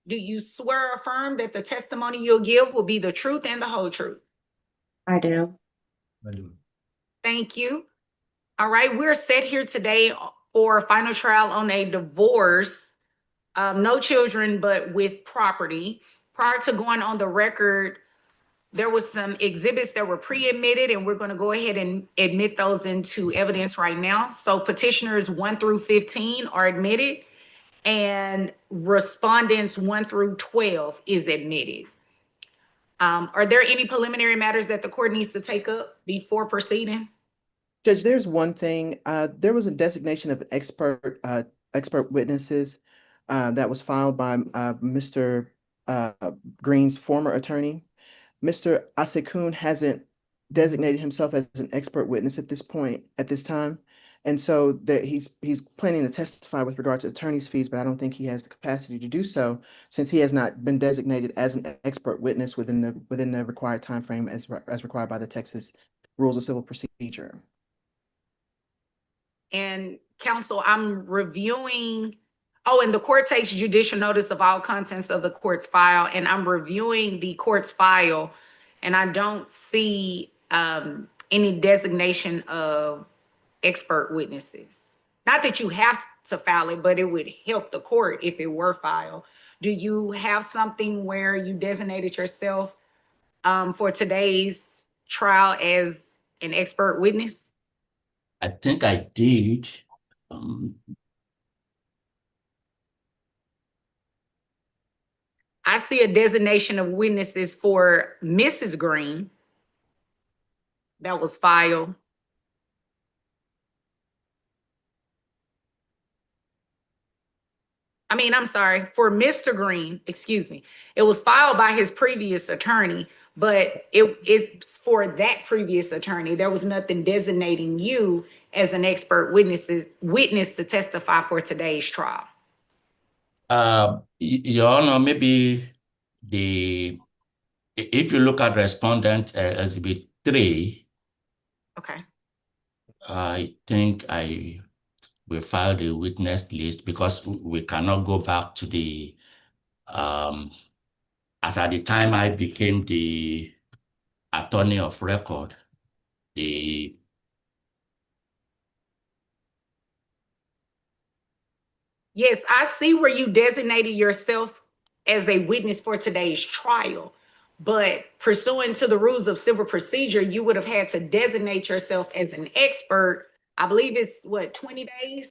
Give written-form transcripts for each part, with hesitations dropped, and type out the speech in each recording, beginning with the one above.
Do you swear or affirm that the testimony you'll give will be the truth and the whole truth? I do. I do. Thank you. All right, we're set here today for a final trial on a divorce, no children, but with property. Prior to going on the record, there was some exhibits that were pre-admitted, and we're going to go ahead and admit those into evidence right now. So petitioners 1 through 15 are admitted, and respondents 1 through 12 is admitted. Are there any preliminary matters that the court needs to take up before proceeding? Judge, there's one thing. There was a designation of expert witnesses that was filed by Mr. Green's former attorney. Mr. Asekun hasn't designated himself as an expert witness at this time. And so that he's planning to testify with regard to attorney's fees, but I don't think he has the capacity to do so since he has not been designated as an expert witness within the required time frame as required by the Texas Rules of Civil Procedure. And counsel, I'm reviewing, and the court takes judicial notice of all contents of the court's file, and I'm reviewing the court's file, and I don't see any designation of expert witnesses. Not that you have to file it, but it would help the court if it were filed. Do you have something where you designated yourself for today's trial as an expert witness? I think I did. I see a designation of witnesses for Mrs. Green that was filed. I'm sorry, for Mr. Green, excuse me. It was filed by his previous attorney, but it's for that previous attorney. There was nothing designating you as an expert witness to testify for today's trial. Your Honor, maybe if you look at respondent exhibit 3, Okay. I think we filed a witness list because we cannot go back to the as at the time I became the attorney of record, the Yes, I see where you designated yourself as a witness for today's trial, but pursuant to the rules of civil procedure, you would have had to designate yourself as an expert. I believe it's 20 days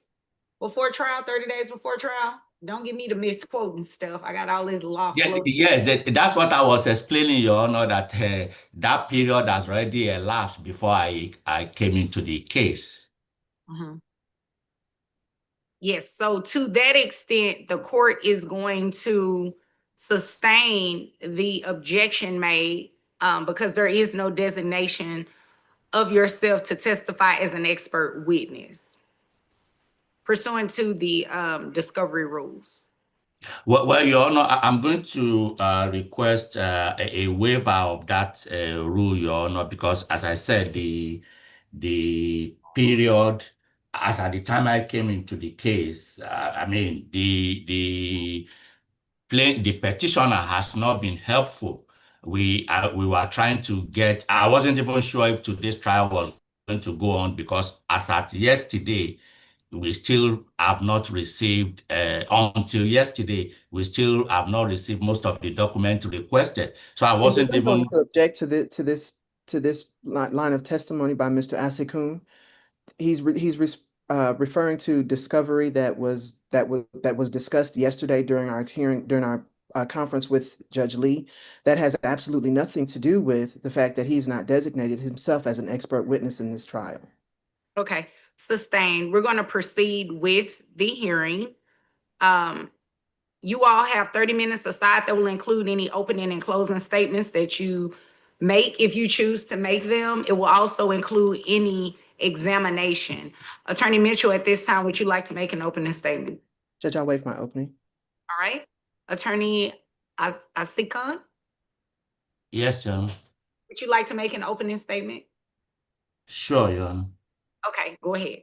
before trial, 30 days before trial. Don't get me to misquoting stuff. I got all this law. yes, that's what I was explaining, Your Honor, that that period has already elapsed before I came into the case. Yes, so to that extent, the court is going to sustain the objection made because there is no designation of yourself to testify as an expert witness pursuant to the discovery rules. Well, Your Honor, I'm going to request a waiver of that rule, Your Honor, because as I said, the period, as at the time I came into the case, the petitioner has not been helpful. We were trying to get, I wasn't even sure if today's trial was going to go on because as at yesterday, we still have not received, until yesterday, we still have not received most of the documents requested. So I wasn't even going to object to this line of testimony by Mr. Asekun. He's referring to discovery that was discussed yesterday during our hearing, during our conference with Judge Lee. That has absolutely nothing to do with the fact that he's not designated himself as an expert witness in this trial. Okay, sustained. We're going to proceed with the hearing. You all have 30 minutes aside that will include any opening and closing statements that you make if you choose to make them. It will also include any examination. Attorney Mitchell, at this time, would you like to make an opening statement? Judge, I'll waive my opening. All right. Attorney Asekun? Yes, Your Honor. Would you like to make an opening statement? Sure, Your Honor. Okay, go ahead.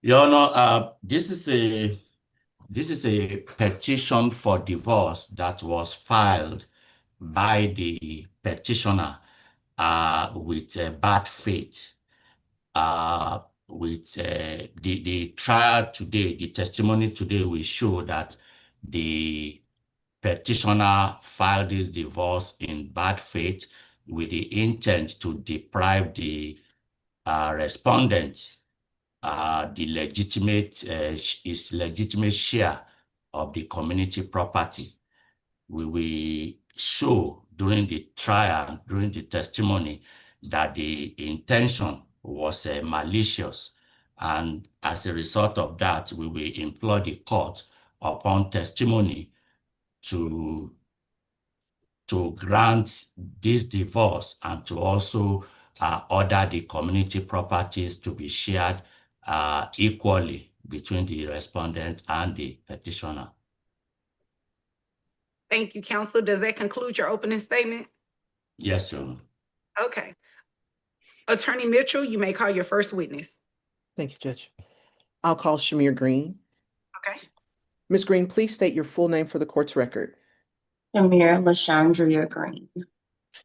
Your Honor, this is a petition for divorce that was filed by the petitioner with bad faith. With the trial today, the testimony today will show that the petitioner filed this divorce in bad faith with the intent to deprive the respondent the his legitimate share of the community property. We will show during the trial, during the testimony, that the intention was malicious. And as a result of that, we will implore the court upon testimony to, to grant this divorce and to also order the community properties to be shared equally between the respondent and the petitioner. Thank you, counsel. Does that conclude your opening statement? Yes, Your Honor. Okay. Attorney Mitchell, you may call your first witness. Thank you, Judge. I'll call Shamir Green. Okay. Ms. Green, please state your full name for the court's record. Shamir LaShandria Green.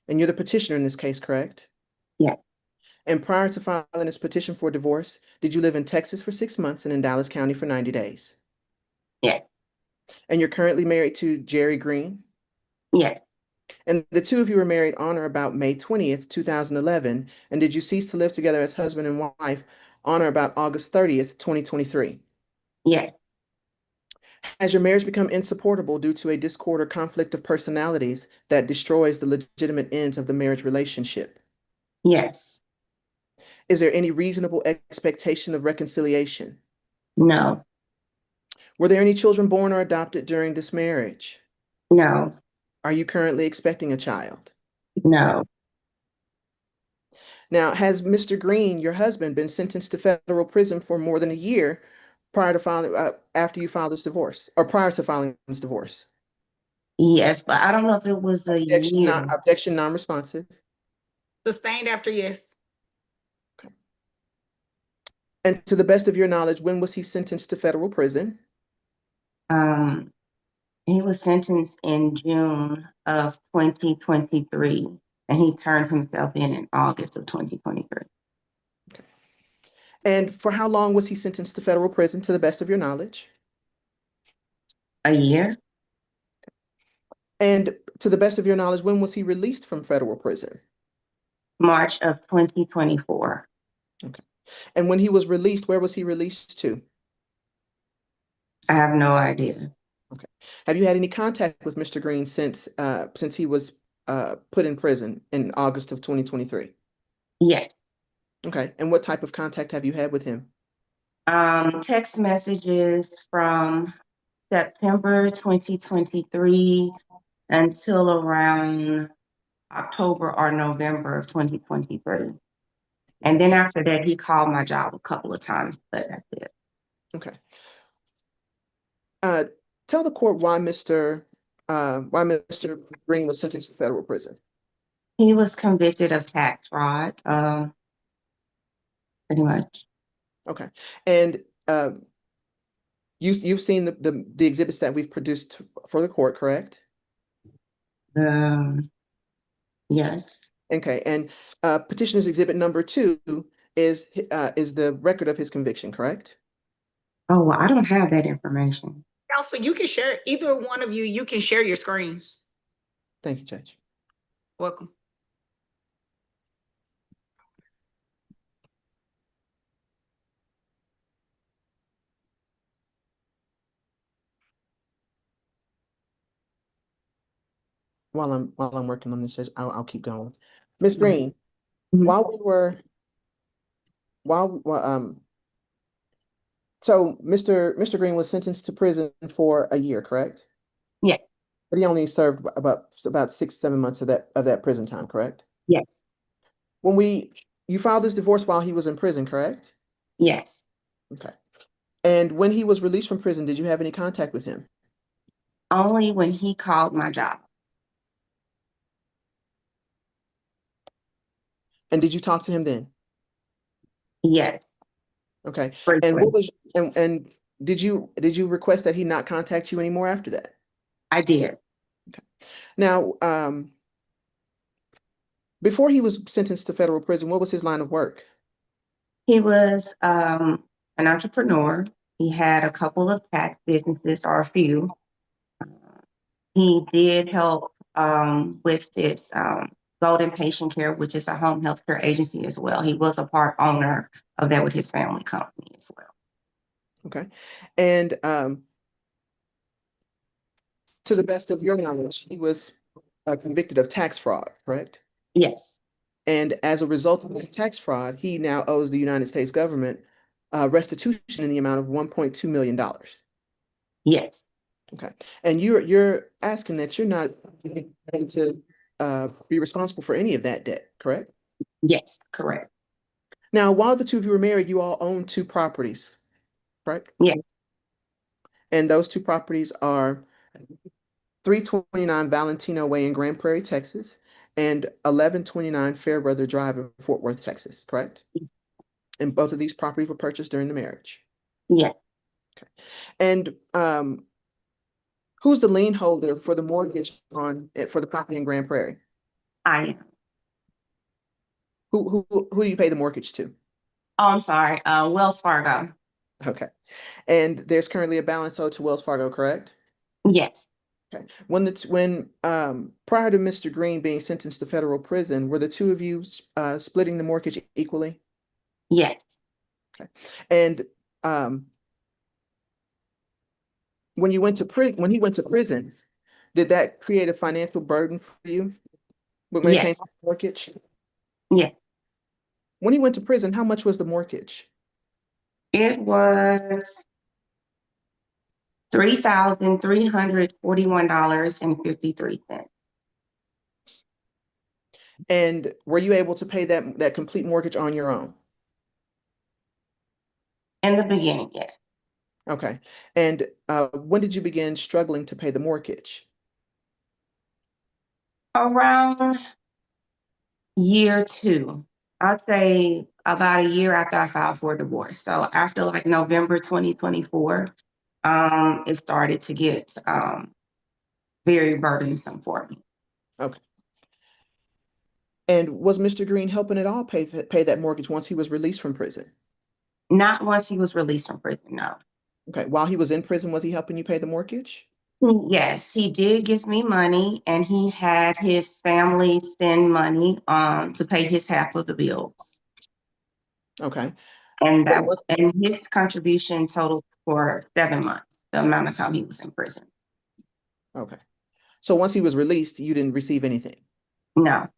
And you're the petitioner in this case, correct? Yes. And prior to filing this petition for divorce, did you live in Texas for 6 months and in Dallas County for 90 days? Yes. And you're currently married to Jerry Green? Yes. And the two of you were married on or about May 20th, 2011. And did you cease to live together as husband and wife on or about August 30th, 2023? Yes. Has your marriage become insupportable due to a discord or conflict of personalities that destroys the legitimate ends of the marriage relationship? Yes. Is there any reasonable expectation of reconciliation? No. Were there any children born or adopted during this marriage? No. Are you currently expecting a child? No. Now, has Mr. Green, your husband, been sentenced to federal prison for more than a year prior to filing, after you filed this divorce, or prior to filing this divorce? Yes, but I don't know if it was a year. Objection non-responsive. Sustained after yes. And to the best of your knowledge, when was he sentenced to federal prison? He was sentenced in June of 2023, and he turned himself in August of 2023. Okay. And for how long was he sentenced to federal prison, to the best of your knowledge? A year. And to the best of your knowledge, when was he released from federal prison? March of 2024. Okay. And when he was released, where was he released to? I have no idea. Okay. Have you had any contact with Mr. Green since he was put in prison in August of 2023? Yes. Okay. And what type of contact have you had with him? Text messages from September 2023 until around October or November of 2023. And then after that, he called my job a couple of times, but that's it. Okay. Tell the court why Mr. Green was sentenced to federal prison. He was convicted of tax fraud, pretty much. Okay. And you've seen the exhibits that we've produced for the court, correct? Yes. Okay. And petitioner's exhibit number 2 is the record of his conviction, correct? Oh, well, I don't have that information. Counsel, you can share, either one of you, you can share your screens. Thank you, Judge. Welcome. While I'm working on this, Judge, I'll keep going. Ms. Green, Mhm. So Mr. Green was sentenced to prison for a year, correct? Yeah. But he only served about 6-7 months of that prison time, correct? Yes. You filed this divorce while he was in prison, correct? Yes. Okay. And when he was released from prison, did you have any contact with him? Only when he called my job. And did you talk to him then? Yes. Okay. And briefly. what was and did you request that he not contact you anymore after that? I did. Now, before he was sentenced to federal prison, what was his line of work? He was an entrepreneur. He had a couple of tax businesses, or a few. He did help with this Golden Patient Care, which is a home health care agency as well. He was a part owner of that with his family company as well. Okay. And to the best of your knowledge, he was convicted of tax fraud, correct? Yes, And as a result of that tax fraud, he now owes the United States government restitution in the amount of $1.2 million. yes, Okay. And you're asking that you're not going to be responsible for any of that debt, correct? yes, correct. Now, while the two of you were married, you all owned two properties, correct? Yes, And those two properties are 329 Valentino Way in Grand Prairie, Texas, and 1129 Fairbrother Drive in Fort Worth, Texas, correct? And both of these properties were purchased during the marriage. yes, Okay. And who's the lien holder for the mortgage on it for the property in Grand Prairie? I am. Who do you pay the mortgage to? Oh, I'm sorry. Wells Fargo. Okay. And there's currently a balance owed to Wells Fargo, correct? Yes, Okay. When prior to Mr. Green being sentenced to federal prison, were the two of you splitting the mortgage equally? yes. Okay. And um, when you went to prison, when he went to prison, did that create a financial burden for you when it came Yes, to mortgage? yes. When he went to prison, how much was the mortgage? It was $3,341.53 And were you able to pay that complete mortgage on your own? in the beginning. Yes, Okay. And when did you begin struggling to pay the mortgage? around year two. I'd say about a year after I filed for divorce. So after like November 2024, it started to get very burdensome for me. Okay. And was Mr. Green helping at all pay that mortgage once he was released from prison? Not once he was released from prison, no. Okay. While he was in prison, was he helping you pay the mortgage? Yes, he did give me money, and he had his family send money to pay his half of the bills. Okay. And What was his contribution totaled for 7 months, the amount of time he was in prison. okay. So once he was released, you didn't receive anything. No,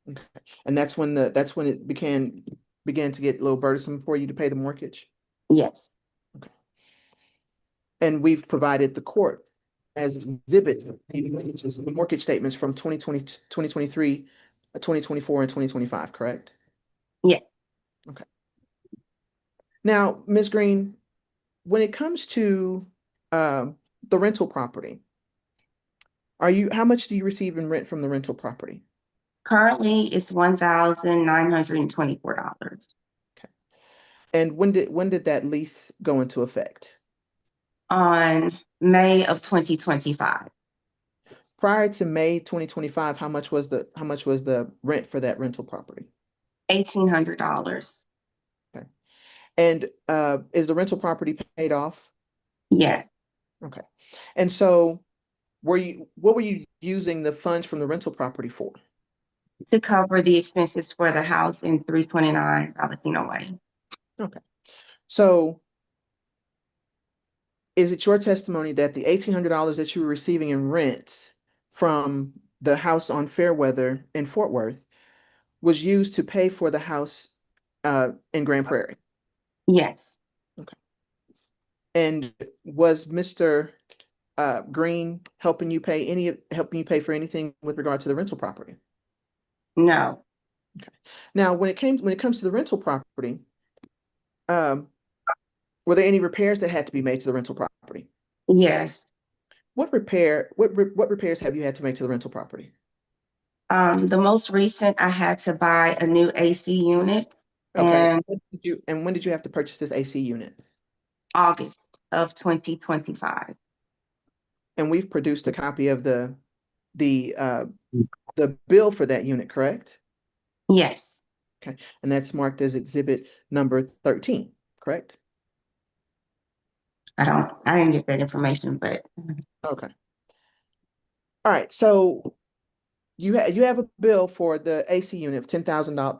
Okay. And that's when it began to get a little burdensome for you to pay the mortgage. yes, Okay. And we've provided the court as exhibits the mortgage statements from 2020, 2023, 2024, and 2025, correct? yes. Okay. Now, Ms. Green, when it comes to the rental property, how much do you receive in rent from the rental property? Currently, it's $1,924 Okay. And when did that lease go into effect? on May of 2025. Prior to May 2025, how much was the rent for that rental property? $1,800. Okay. And is the rental property paid off? Yes, Okay. And so what were you using the funds from the rental property for? to cover the expenses for the house in 329 Valentino Way. Okay. So is it your testimony that the $1,800 that you were receiving in rent from the house on Fairweather in Fort Worth was used to pay for the house in Grand Prairie? Yes, Okay. And was Mr. Green helping you pay for anything with regard to the rental property? no, Okay. Now, when it comes to the rental property, um, were there any repairs that had to be made to the rental property? yes. What repairs have you had to make to the rental property? The most recent, I had to buy a new AC unit. Okay. And When did you have to purchase this AC unit? August of 2025. And we've produced a copy of the uh the bill for that unit, correct? Yes, Okay. And that's marked as exhibit number 13, correct? I didn't get that information, but Okay. All right. So you have a bill for the AC unit of $10,000,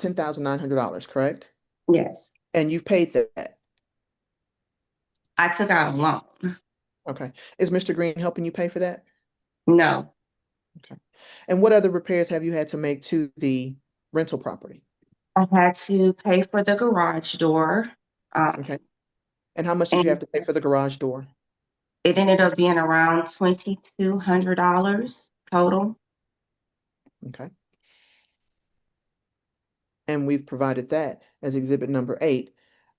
$10,900, correct? yes, And you've paid that. I took out a loan. Okay. Is Mr. Green helping you pay for that? No, Okay. And what other repairs have you had to make to the rental property? I had to pay for the garage door. Okay. And how much did you have And to pay for the garage door? it ended up being around $2,200 total. Okay. And we've provided that as exhibit number 8,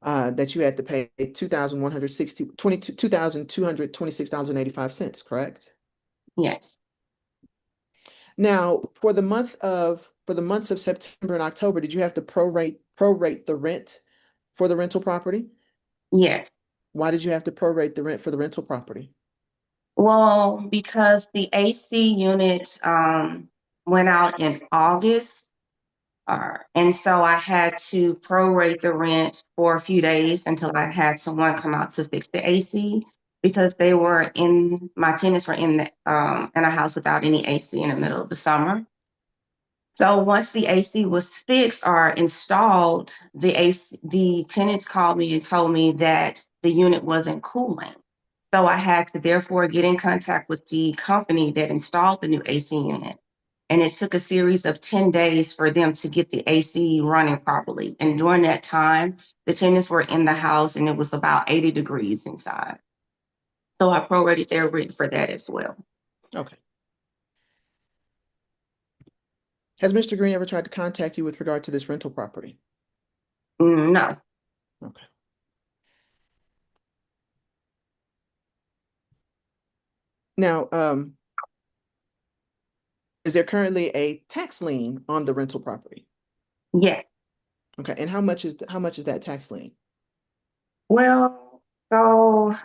that you had to pay $2,226.85, correct? Yes, Now, for the months of September and October, did you have to prorate the rent for the rental property? yes. Why did you have to prorate the rent for the rental property? Well, because the AC unit went out in August, and so I had to prorate the rent for a few days until I had someone come out to fix the AC because my tenants were in a house without any AC in the middle of the summer. So once the AC was fixed or installed, the tenants called me and told me that the unit wasn't cooling. So I had to therefore get in contact with the company that installed the new AC unit. And it took a series of 10 days for them to get the AC running properly. And during that time, the tenants were in the house and it was about 80 degrees inside. So I prorated their rent for that as well. Okay. Has Mr. Green ever tried to contact you with regard to this rental property? No, Okay. Now, is there currently a tax lien on the rental property? yes. Okay. And how much is that tax lien? Well, so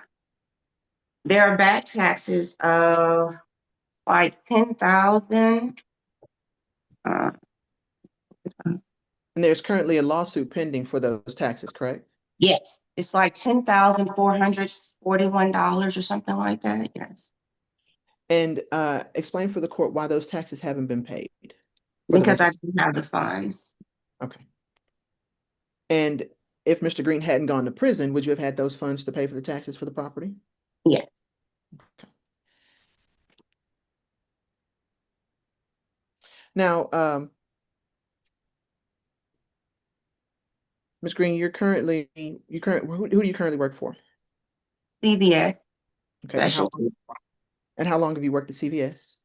there are back taxes of like 10,000. Uh, And there's currently a lawsuit pending for those taxes, correct? yes, it's like $10,441 or something like that. Yes, And explain for the court why those taxes haven't been paid for the because rental. I didn't have the funds. Okay. And if Mr. Green hadn't gone to prison, would you have had those funds to pay for the taxes for the property? Yes, Okay. Now, Ms. Green, who do you currently work for? CVS Okay. specialty, And how long have you worked at CVS?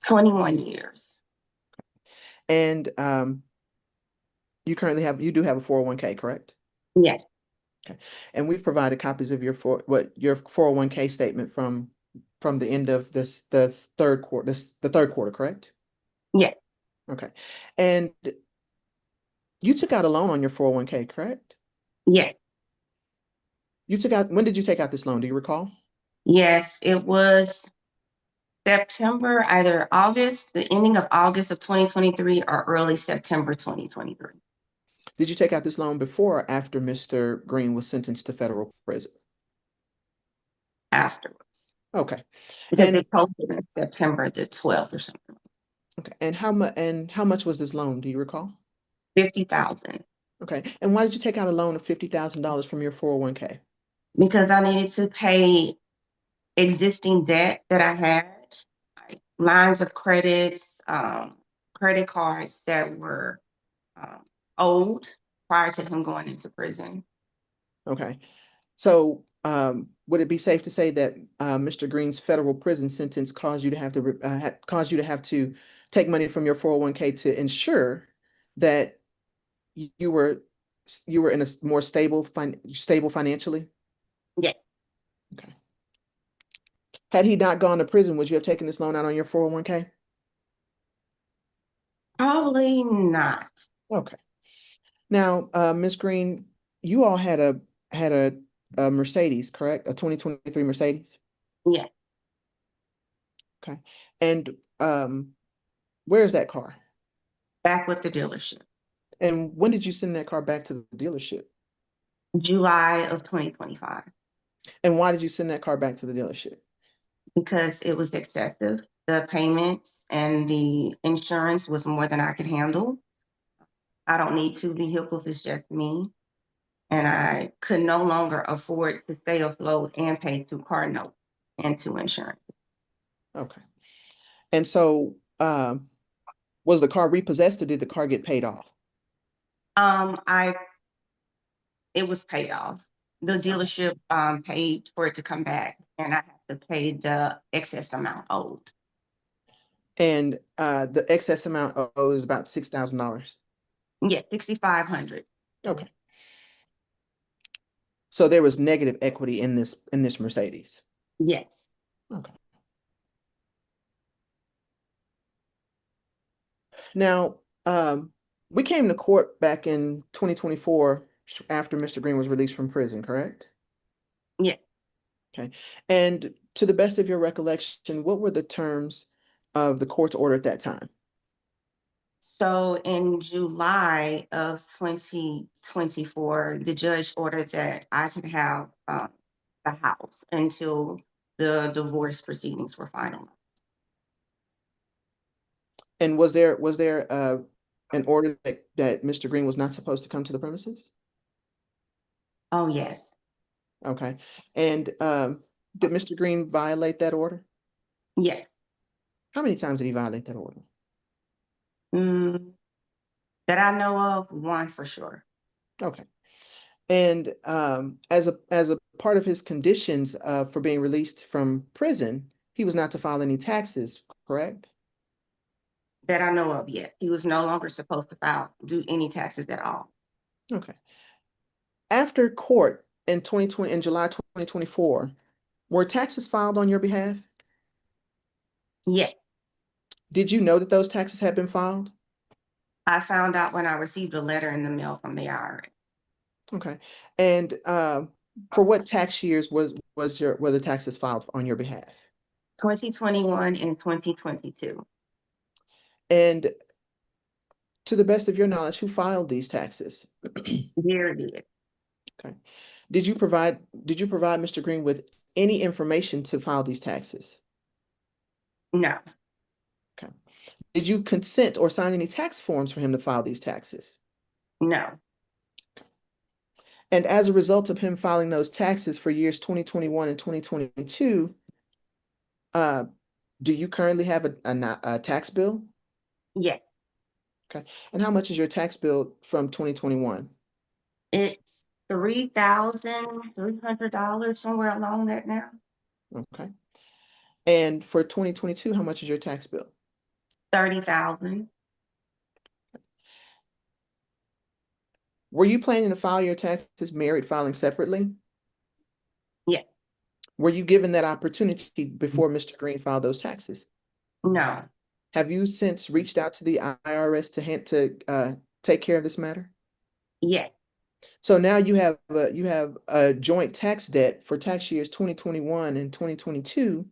21 years. And you do have a 401k, correct? Yes, Okay. And we've provided copies of your 401k statement from the end of the third quarter, correct? yes, Okay. And you took out a loan on your 401k, correct? yes, When did you take out this loan? Do you recall? yes. It was September, either August, the ending of August of 2023 or early September 2023 Did you take out this loan before or after Mr. Green was sentenced to federal prison? afterwards Okay. because And it posted in September the 12th or something. okay. And how much was this loan? Do you recall? 50,000 Okay. And why did you take out a loan of $50,000 from your 401k? because I needed to pay existing debt that I had, like lines of credits, credit cards that were um, owed prior to him going into prison. Okay. So, would it be safe to say that Mr. Green's federal prison sentence caused you to have to take money from your 401k to ensure that you were in a more stable financially? Yes, Okay. Had he not gone to prison, would you have taken this loan out on your 401k? probably not. Okay. Now, Ms. Green, you all had a Mercedes, correct? A 2023 Mercedes? Yes, Okay. And where's that car? back with the dealership. And when did you send that car back to the dealership? July of 2025, And why did you send that car back to the dealership? because it was excessive. The payments and the insurance was more than I could handle. I don't need two vehicles, it's just me. And I could no longer afford to stay afloat and pay two car notes and two insurance. Okay. And so, was the car repossessed or did the car get paid off? I it was paid off. The dealership paid for it to come back, and I have to pay the excess amount owed. And the excess amount owed is about $6,000. Yeah, 6,500. Okay. So there was negative equity in this Mercedes. Yes. Okay. Now, we came to court back in 2024 after Mr. Green was released from prison, correct? Yes. Okay. And to the best of your recollection, what were the terms of the court's order at that time? So in July of 2024, the judge ordered that I could have the house until the divorce proceedings were final. And was there an order that Mr. Green was not supposed to come to the premises? Oh, yes. Okay. And did Mr. Green violate that order? Yes. How many times did he violate that order? Mm, that I know of, one for sure. Okay. And as a part of his conditions for being released from prison, he was not to file any taxes, correct? That I know of, yes. He was no longer supposed to do any taxes at all. Okay. After court in July 2024, were taxes filed on your behalf? Yes. Did you know that those taxes had been filed? I found out when I received a letter in the mail from the IRS. Okay. And for what tax years were the taxes filed on your behalf? 2021 and 2022. And to the best of your knowledge, who filed these taxes? Dear did. Okay. Did you provide Mr. Green with any information to file these taxes? No. Okay. Did you consent or sign any tax forms for him to file these taxes? No. And as a result of him filing those taxes for years 2021 and 2022, uh, do you currently have a tax bill? Yes. Okay. And how much is your tax bill from 2021? It's $3,300, somewhere along that now. Okay. And for 2022, how much is your tax bill? 30,000. Were you planning to file your taxes married filing separately? Yes. Were you given that opportunity before Mr. Green filed those taxes? No. Have you since reached out to the IRS to take care of this matter? Yes. So now you have a joint tax debt for tax years 2021 and 2022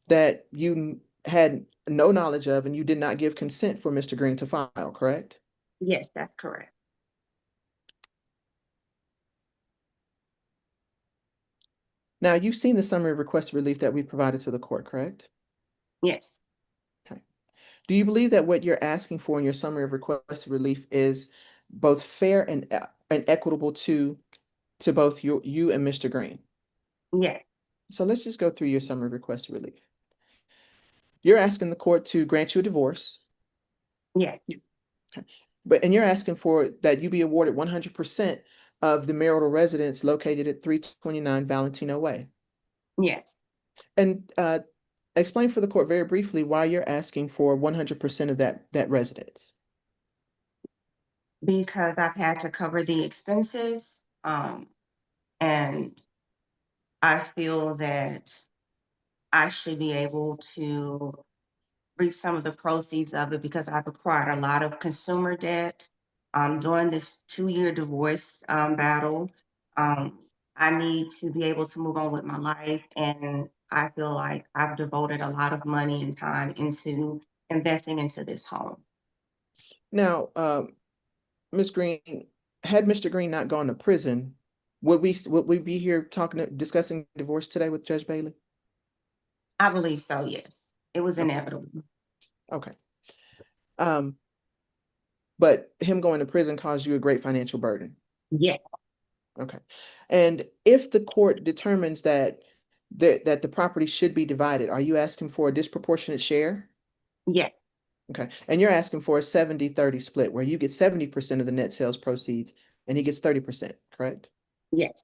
that you had no knowledge of and you did not give consent for Mr. Green to file, correct? Yes, that's correct. Now you've seen the summary of requested relief that we provided to the court, correct? Yes. Okay. Do you believe that what you're asking for in your summary of requested relief is both fair and equitable to both you and Mr. Green? Yes. So let's just go through your summary of requested relief. You're asking the court to grant you a divorce, Yes. and you're asking for that you be awarded 100% of the marital residence located at 329 Valentino Way. Yes. And explain for the court very briefly why you're asking for 100% of that residence. Because I've had to cover the expenses. And I feel that I should be able to reap some of the proceeds of it because I've acquired a lot of consumer debt During this 2-year divorce battle, I need to be able to move on with my life, and I feel like I've devoted a lot of money and time into investing into this home. Now, Ms. Green, had Mr. Green not gone to prison, would we be here discussing divorce today with Judge Bailey? I believe so, yes. It was Okay. inevitable. Okay. Um, but him going to prison caused you a great financial burden. Yes, Okay. And if the court determines that the property should be divided, are you asking for a disproportionate share? yes, Okay. And you're asking for a 70-30 split where you get 70% of the net sales proceeds and he gets 30%, correct? yes,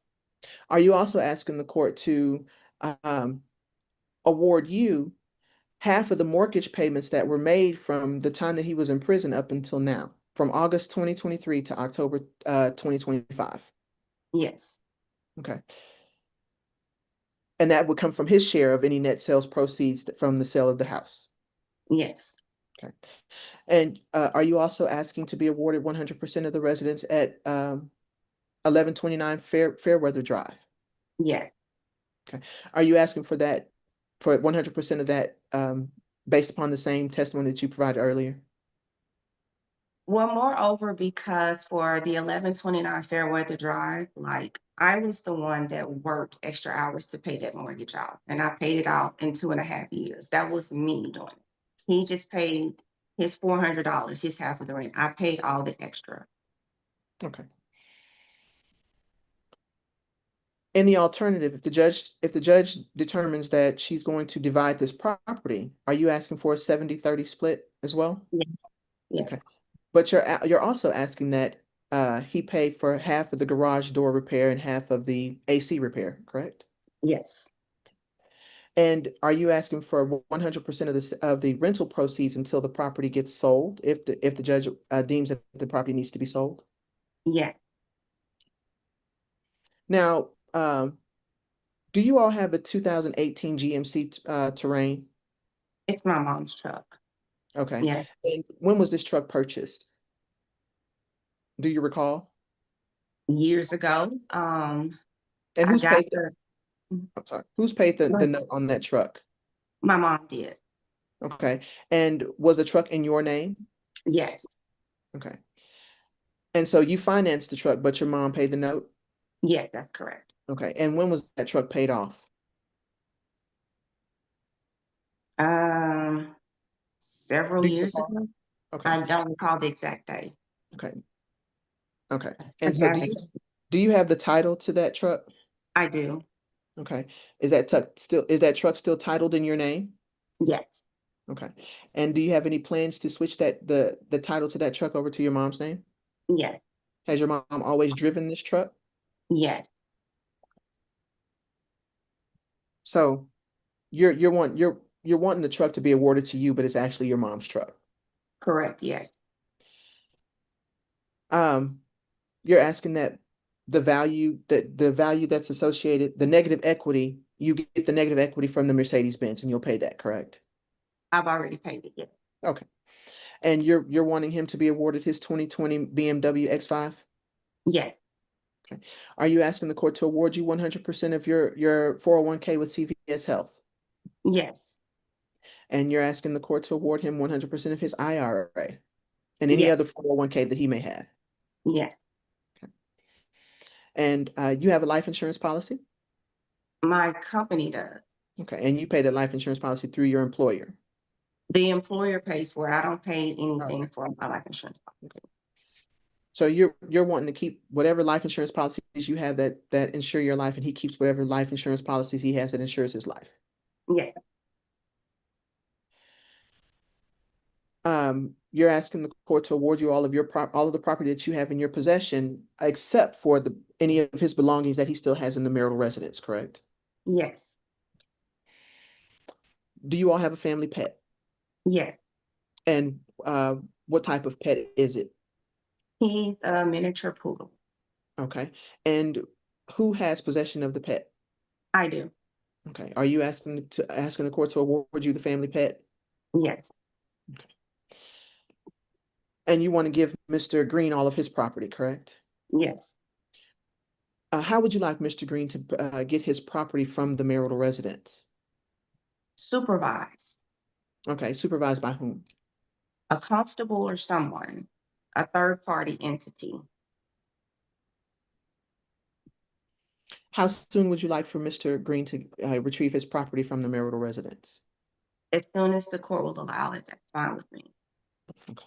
Are you also asking the court to um, award you half of the mortgage payments that were made from the time that he was in prison up until now, from August 2023 to October 2025? yes, Okay. And that would come from his share of any net sales proceeds from the sale of the house. yes, Okay. And are you also asking to be awarded 100% of the residents at 1129 Fairweather Drive? yes. Okay. Are you asking for that, for 100% of that, based upon the same testimony that you provided earlier? Well, moreover, because for the 1129 Fairweather Drive, like I was the one that worked extra hours to pay that mortgage off, and I paid it off in 2.5 years. That was me doing it. He just paid his $400, his half of the rent. I paid all the extra. Okay. In the alternative, if the judge determines that she's going to divide this property, are you asking for a 70-30 split as well? Yes, yes, Okay. But you're also asking that he pay for half of the garage door repair and half of the AC repair, correct? yes, And are you asking for 100% of the rental proceeds until the property gets sold, if the judge deems that the property needs to be sold? yes. Now, do you all have a 2018 GMC Terrain? It's my mom's truck. Okay. Yes, And when was this truck purchased? Do you recall? years ago. And I who's got paid the I'm sorry, who's paid the my, note on that truck? my mom did. Okay. And was the truck in your name? Yes, Okay. And so you financed the truck, but your mom paid the note? yes, that's correct. Okay. And when was that truck paid off? Um, Several Do you years recall? ago. Okay. I don't recall the exact date. Okay. Okay. I And so have it. do you have the title to that truck? I do. Okay. Is that truck still titled in your name? Yes, Okay. And do you have any plans to switch the title to that truck over to your mom's name? yes, Has your mom always driven this truck? yes, So you're wanting the truck to be awarded to you, but it's actually your mom's truck. correct. Yes, Um, you're asking that the value that's associated, the negative equity, you get the negative equity from the Mercedes-Benz and you'll pay that, correct? I've already paid it. Yes, Okay. And you're wanting him to be awarded his 2020 BMW X5? yes, Okay. Are you asking the court to award you 100% of your 401k with CVS Health? yes, And you're asking the court to award him 100% of his IRA and any yes, other 401k that he may have? yes. Okay. And you have a life insurance policy? My company does. Okay. And you pay the life insurance policy through your employer? The employer pays for it. I don't pay Okay. anything for my life insurance Okay. policy. So you're wanting to keep whatever life insurance policies you have that insure your life, and he keeps whatever life insurance policies he has that insures his life. Yes, You're asking the court to award you all of the property that you have in your possession, except for any of his belongings that he still has in the marital residence, correct? yes, Do you all have a family pet? yes. And what type of pet is it? He's a miniature poodle. Okay. And who has possession of the pet? I do. Okay. Are you asking the court to award you the family pet? Yes, And you want to give Mr. Green all of his property, correct? Yes. How would you like Mr. Green to get his property from the marital residence? Supervised. Okay, supervised by whom? A constable or someone, a third party entity. How soon would you like for Mr. Green to retrieve his property from the marital residence? As soon as the court will allow it, that's fine with me. Okay.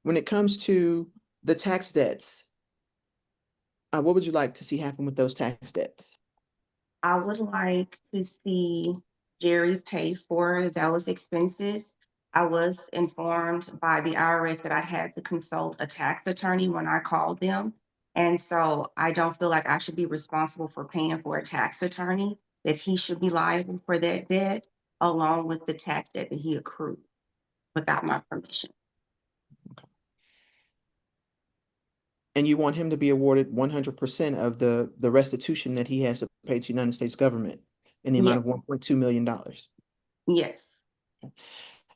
When it comes to the tax debts, what would you like to see happen with those tax debts? I would like to see Jerry pay for those expenses. I was informed by the IRS that I had to consult a tax attorney when I called them. And so I don't feel like I should be responsible for paying for a tax attorney, that he should be liable for that debt, along with the tax debt that he accrued without my permission. And you want him to be awarded 100% of the restitution that he has to pay to the United States government in the amount Yes, of $1.2 million. yes,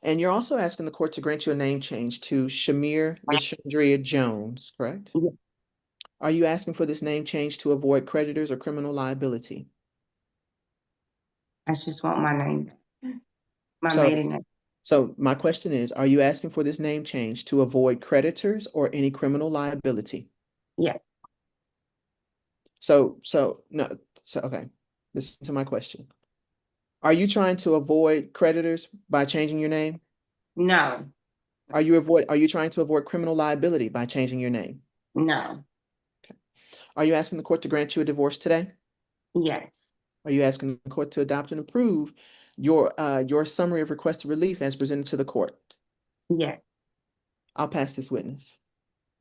And you're also asking the court to grant you a name change to Shamir Lashandria Jones, correct? yes. Are you asking for this name change to avoid creditors or criminal liability? I just want my name, my So, maiden name. so my question is, are you asking for this name change to avoid creditors or any criminal liability? Yes, Okay. Listen to my question. Are you trying to avoid creditors by changing your name? no, Are you trying to avoid criminal liability by changing your name? no, Are you asking the court to grant you a divorce today? yes, Are you asking the court to adopt and approve your summary of requested relief as presented to the court? yes. I'll pass this witness.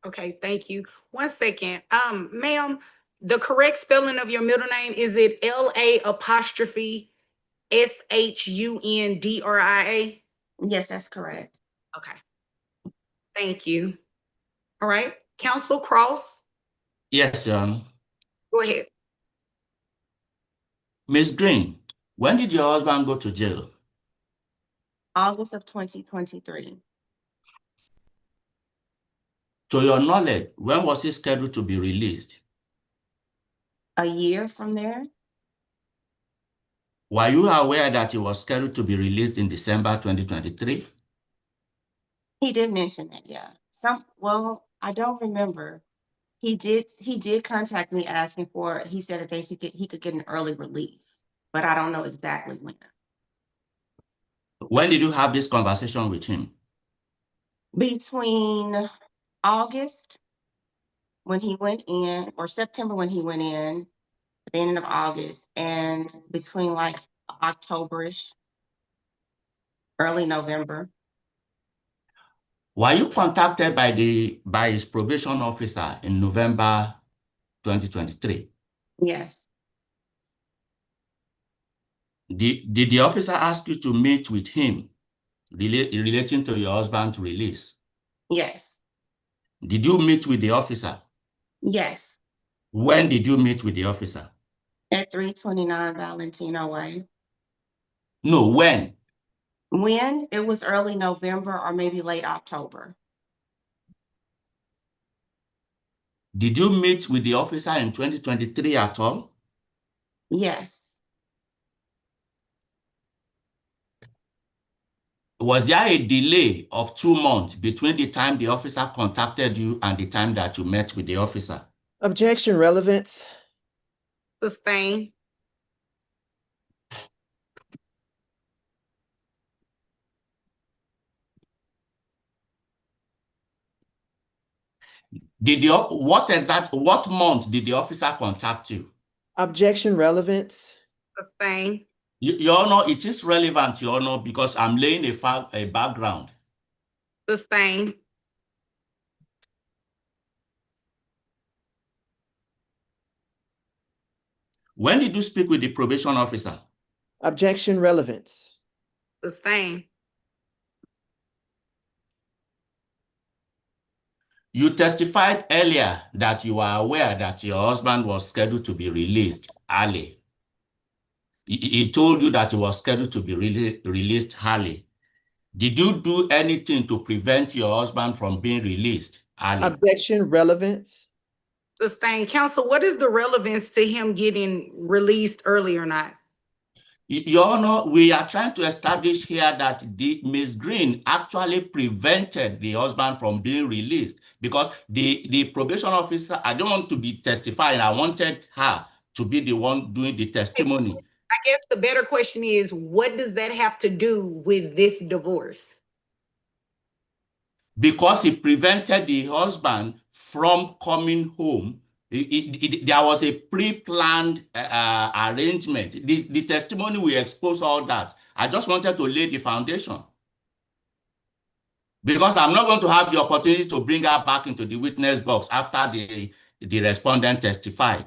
Okay, thank you. 1 second. Ma'am, the correct spelling of your middle name, is it LA apostrophe SHUNDRIA? Yes, that's correct. Okay, thank you. All right, Counsel Cross, Yes, go ahead. Miss Green, when did your husband go to jail? August of 2023. To your knowledge, when was he scheduled to be released? A year from there, Were you aware that he was scheduled to be released in December 2023? he did mention that, yeah. Well, I don't remember. He did contact me asking for, he said that he could get an early release, but I don't know exactly when. When did you have this conversation with him? Between August when he went in, or September when he went in, at the end of August, and between like Octoberish, early November. Were you contacted by his probation officer in November 2023? Yes, Did the officer ask you to meet with him relating to your husband's release? yes, Did you meet with the officer? yes. When did you meet with the officer? At 329 Valentino Way. No, when? When? It was early November or maybe late October. Did you meet with the officer in 2023 at all? Yes, Was there a delay of 2 months between the time the officer contacted you and the time that you met with the officer? Objection, relevance. Sustain. What month did the officer contact you? Objection, relevance. Sustain. Your Honor, it is relevant, Your Honor, because I'm laying a background. Sustain. When did you speak with the probation officer? Objection, relevance. Sustain. You testified earlier that you were aware that your husband was scheduled to be released early. He told you that he was scheduled to be released early. Did you do anything to prevent your husband from being released early? Objection, relevance. Sustained. Counsel, what is the relevance to him getting released early or not? Your Honor, we are trying to establish here that Ms. Green actually prevented the husband from being released because the probation officer, I don't want to be testifying, I wanted her to be the one doing the testimony. I guess the better question is, what does that have to do with this divorce? Because he prevented the husband from coming home. There was a pre-planned arrangement. The testimony will expose all that. I just wanted to lay the foundation. Because I'm not going to have the opportunity to bring her back into the witness box after the respondent testified.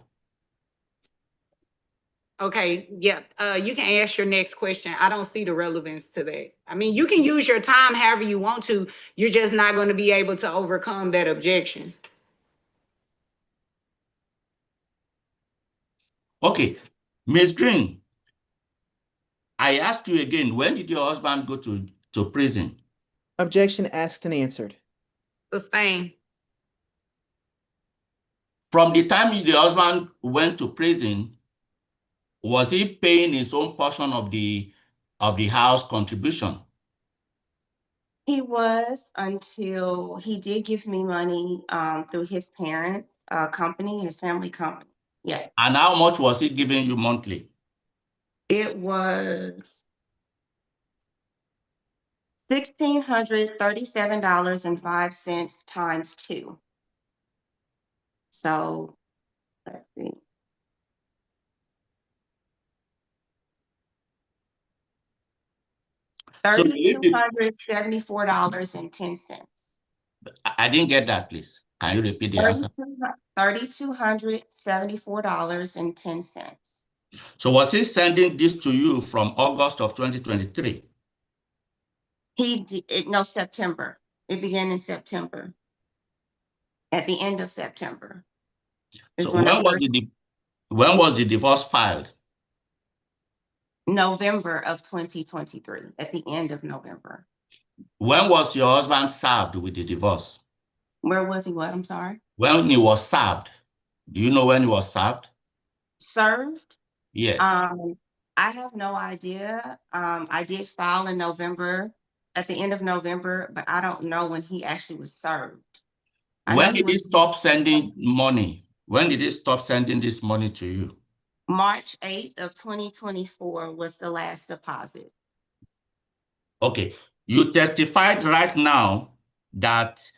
Okay, yeah, you can ask your next question. I don't see the relevance to that. I mean, you can use your time however you want to. You're just not going to be able to overcome that objection. Okay, Ms. Green, I ask you again, when did your husband go to prison? Objection, asked and answered. Sustain. From the time the husband went to prison, was he paying his own portion of the house contribution? He was, until he did give me money through his parents' company, his family company. Yeah, And how much was he giving you monthly? it was $1,637.05 times 2. So let's see. So you leave the- $3,274.10. I didn't get that, please. Can you repeat the answer? $3,274.10. So was he sending this to you from August of 2023? He did, no, September. It began in September. At the end of September is So when I first, when was the divorce filed? November of 2023, at the end of November. When was your husband served with the divorce? Where was he? What? I'm sorry. When he was served. Do you know when he was served? Served? Yes. I have no idea. I did file in November, at the end of November, but I don't know when he actually was served. I know When he did he was stop sending money? When did he stop sending this money to you? March 8th of 2024 was the last deposit. Okay. You testified right now that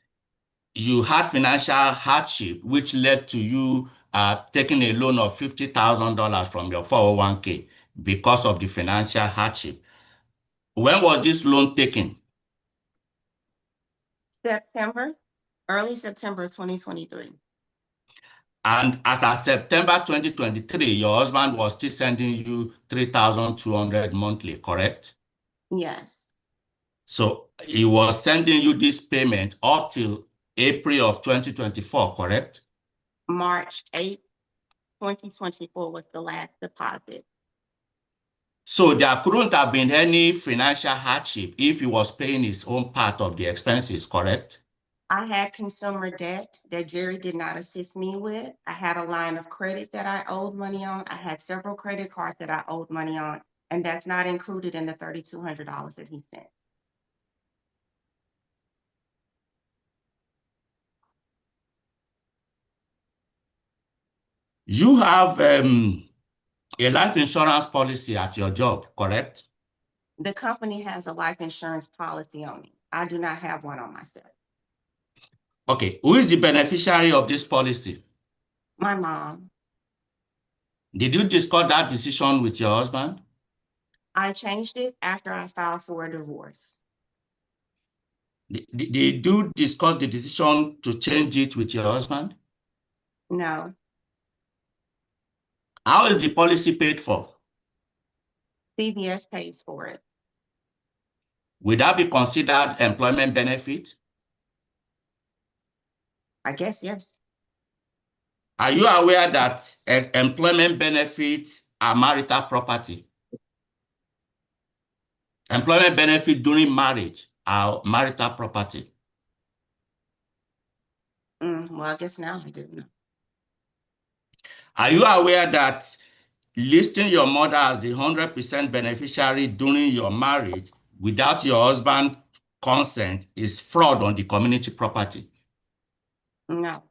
you had financial hardship, which led to you taking a loan of $50,000 from your 401k because of the financial hardship. When was this loan taken? September, early September 2023. And as of September 2023, your husband was still sending you $3,200 monthly, correct? Yes. So he was sending you this payment up till April of 2024, correct? March 8th, 2024 was the last deposit. So there couldn't have been any financial hardship if he was paying his own part of the expenses, correct? I had consumer debt that Jerry did not assist me with. I had a line of credit that I owed money on. I had several credit cards that I owed money on, and that's not included in the $3,200 that he sent. You have a life insurance policy at your job, correct? The company has a life insurance policy on me. I do not have one on myself. Okay, who is the beneficiary of this policy? My mom. Did you discuss that decision with your husband? I changed it after I filed for a divorce. Did you discuss the decision to change it with your husband? No. How is the policy paid for? CVS pays for it. Will that be considered employment benefit? I guess yes. Are you aware that employment benefits are marital property? Employment benefit during marriage are marital property. Well, I guess now I do know. Are you aware that listing your mother as the 100% beneficiary during your marriage without your husband's consent is fraud on the community property? No.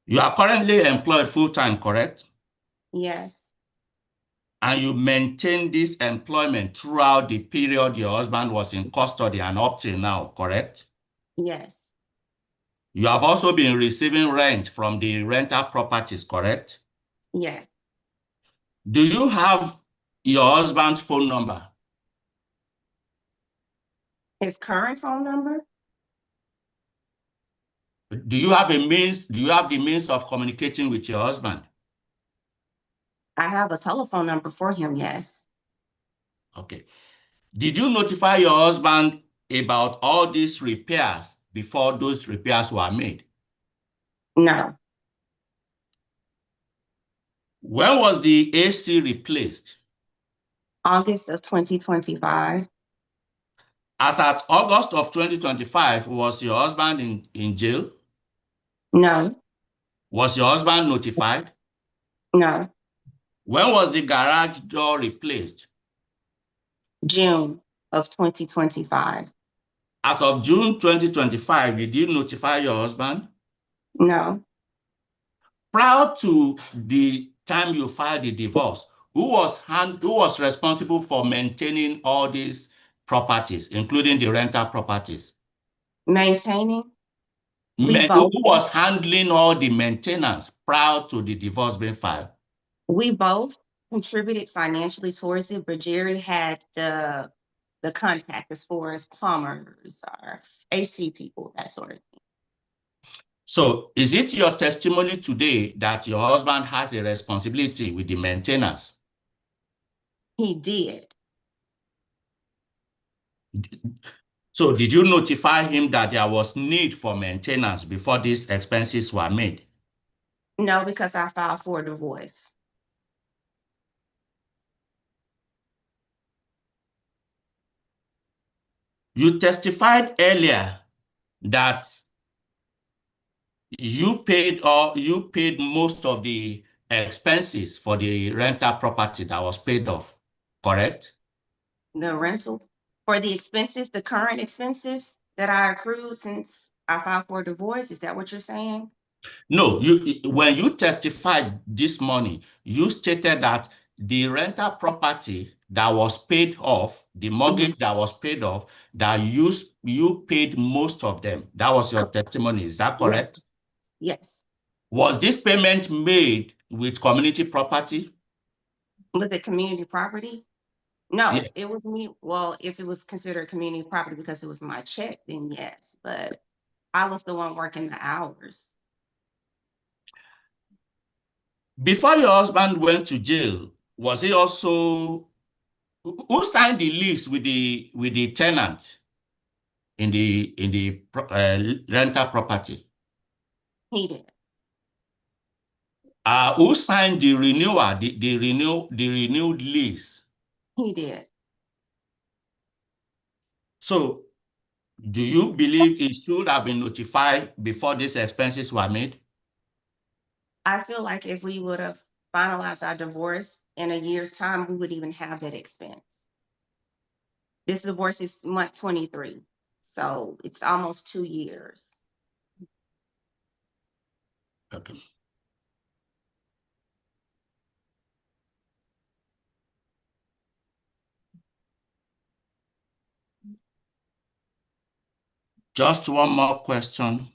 You are currently employed full-time, correct? Yes. And you maintain this employment throughout the period your husband was in custody and up till now, correct? Yes. You have also been receiving rent from the rental properties, correct? Yes. Do you have your husband's phone number? His current phone number? Do you have the means of communicating with your husband? I have a telephone number for him, yes. Okay. Did you notify your husband about all these repairs before those repairs were made? No. When was the AC replaced? August of 2025. As at August of 2025, was your husband in jail? No. Was your husband notified? No. When was the garage door replaced? June of 2025. As of June 2025, did you notify your husband? No. Prior to the time you filed the divorce, who was responsible for maintaining all these properties, including the rental properties? Maintaining? We Who both. was handling all the maintenance prior to the divorce being filed? We both contributed financially towards it, but Jerry had the contact as far as plumbers or AC people, that sort of thing. So is it your testimony today that your husband has a responsibility with the maintenance? He did. So did you notify him that there was need for maintenance before these expenses were made? No, because I filed for a divorce. You testified earlier that you paid most of the expenses for the rental property that was paid off, correct? The rental for the expenses, the current expenses that I accrued since I filed for a divorce. Is that what you're saying? No, when you testified this morning, you stated that the rental property that was paid off, the mortgage that was paid off, that you paid most of them. That was your testimony. Is that Yes. correct? Yes. Was this payment made with community property? Was it community property? Yeah. No, it was me. Well, if it was considered community property because it was my check, then yes. But I was the one working the hours. Before your husband went to jail, was he also who signed the lease with the tenant in the rental property? He did. Who signed the renewal, the renewed lease? He did. So, do you believe it should have been notified before these expenses were made? I feel like if we would have finalized our divorce in a year's time, we would even have that expense. This divorce is month 23. So it's almost 2 years. Okay. Just one more question.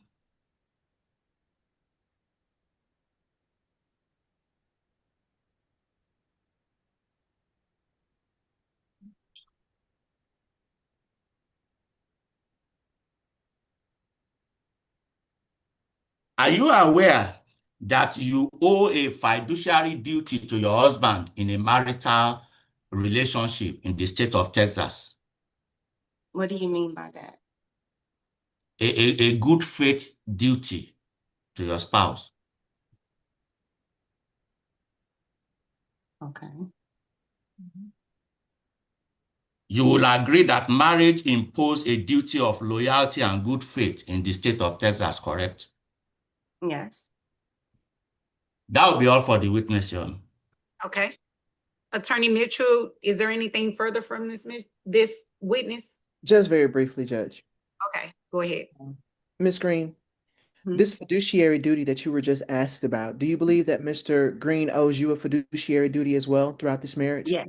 Are you aware that you owe a fiduciary duty to your husband in a marital relationship in the state of Texas? What do you mean by that? A good faith duty to your spouse. Okay. You will agree that marriage imposes a duty of loyalty and good faith in the state of Texas, correct? Yes. That will be all for the witness, Your Honor. Okay. Attorney Mitchell, is there anything further from this witness? Just very briefly, Judge. Okay, go ahead. Ms. Green, Mhm. this fiduciary duty that you were just asked about, do you believe that Mr. Green owes you a fiduciary duty as well throughout this marriage? Yes.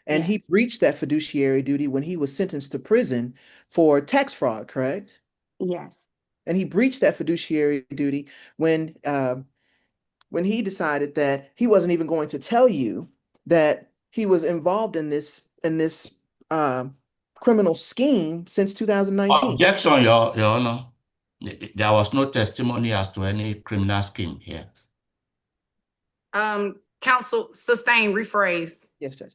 And he breached that fiduciary duty when he was sentenced to prison for tax fraud, correct? Yes. And he breached that fiduciary duty when he decided that he wasn't even going to tell you that he was involved in this criminal scheme since 2019. Objection, Your Honor. There was no testimony as to any criminal scheme here. Counsel, sustain, rephrase. Yes, Judge.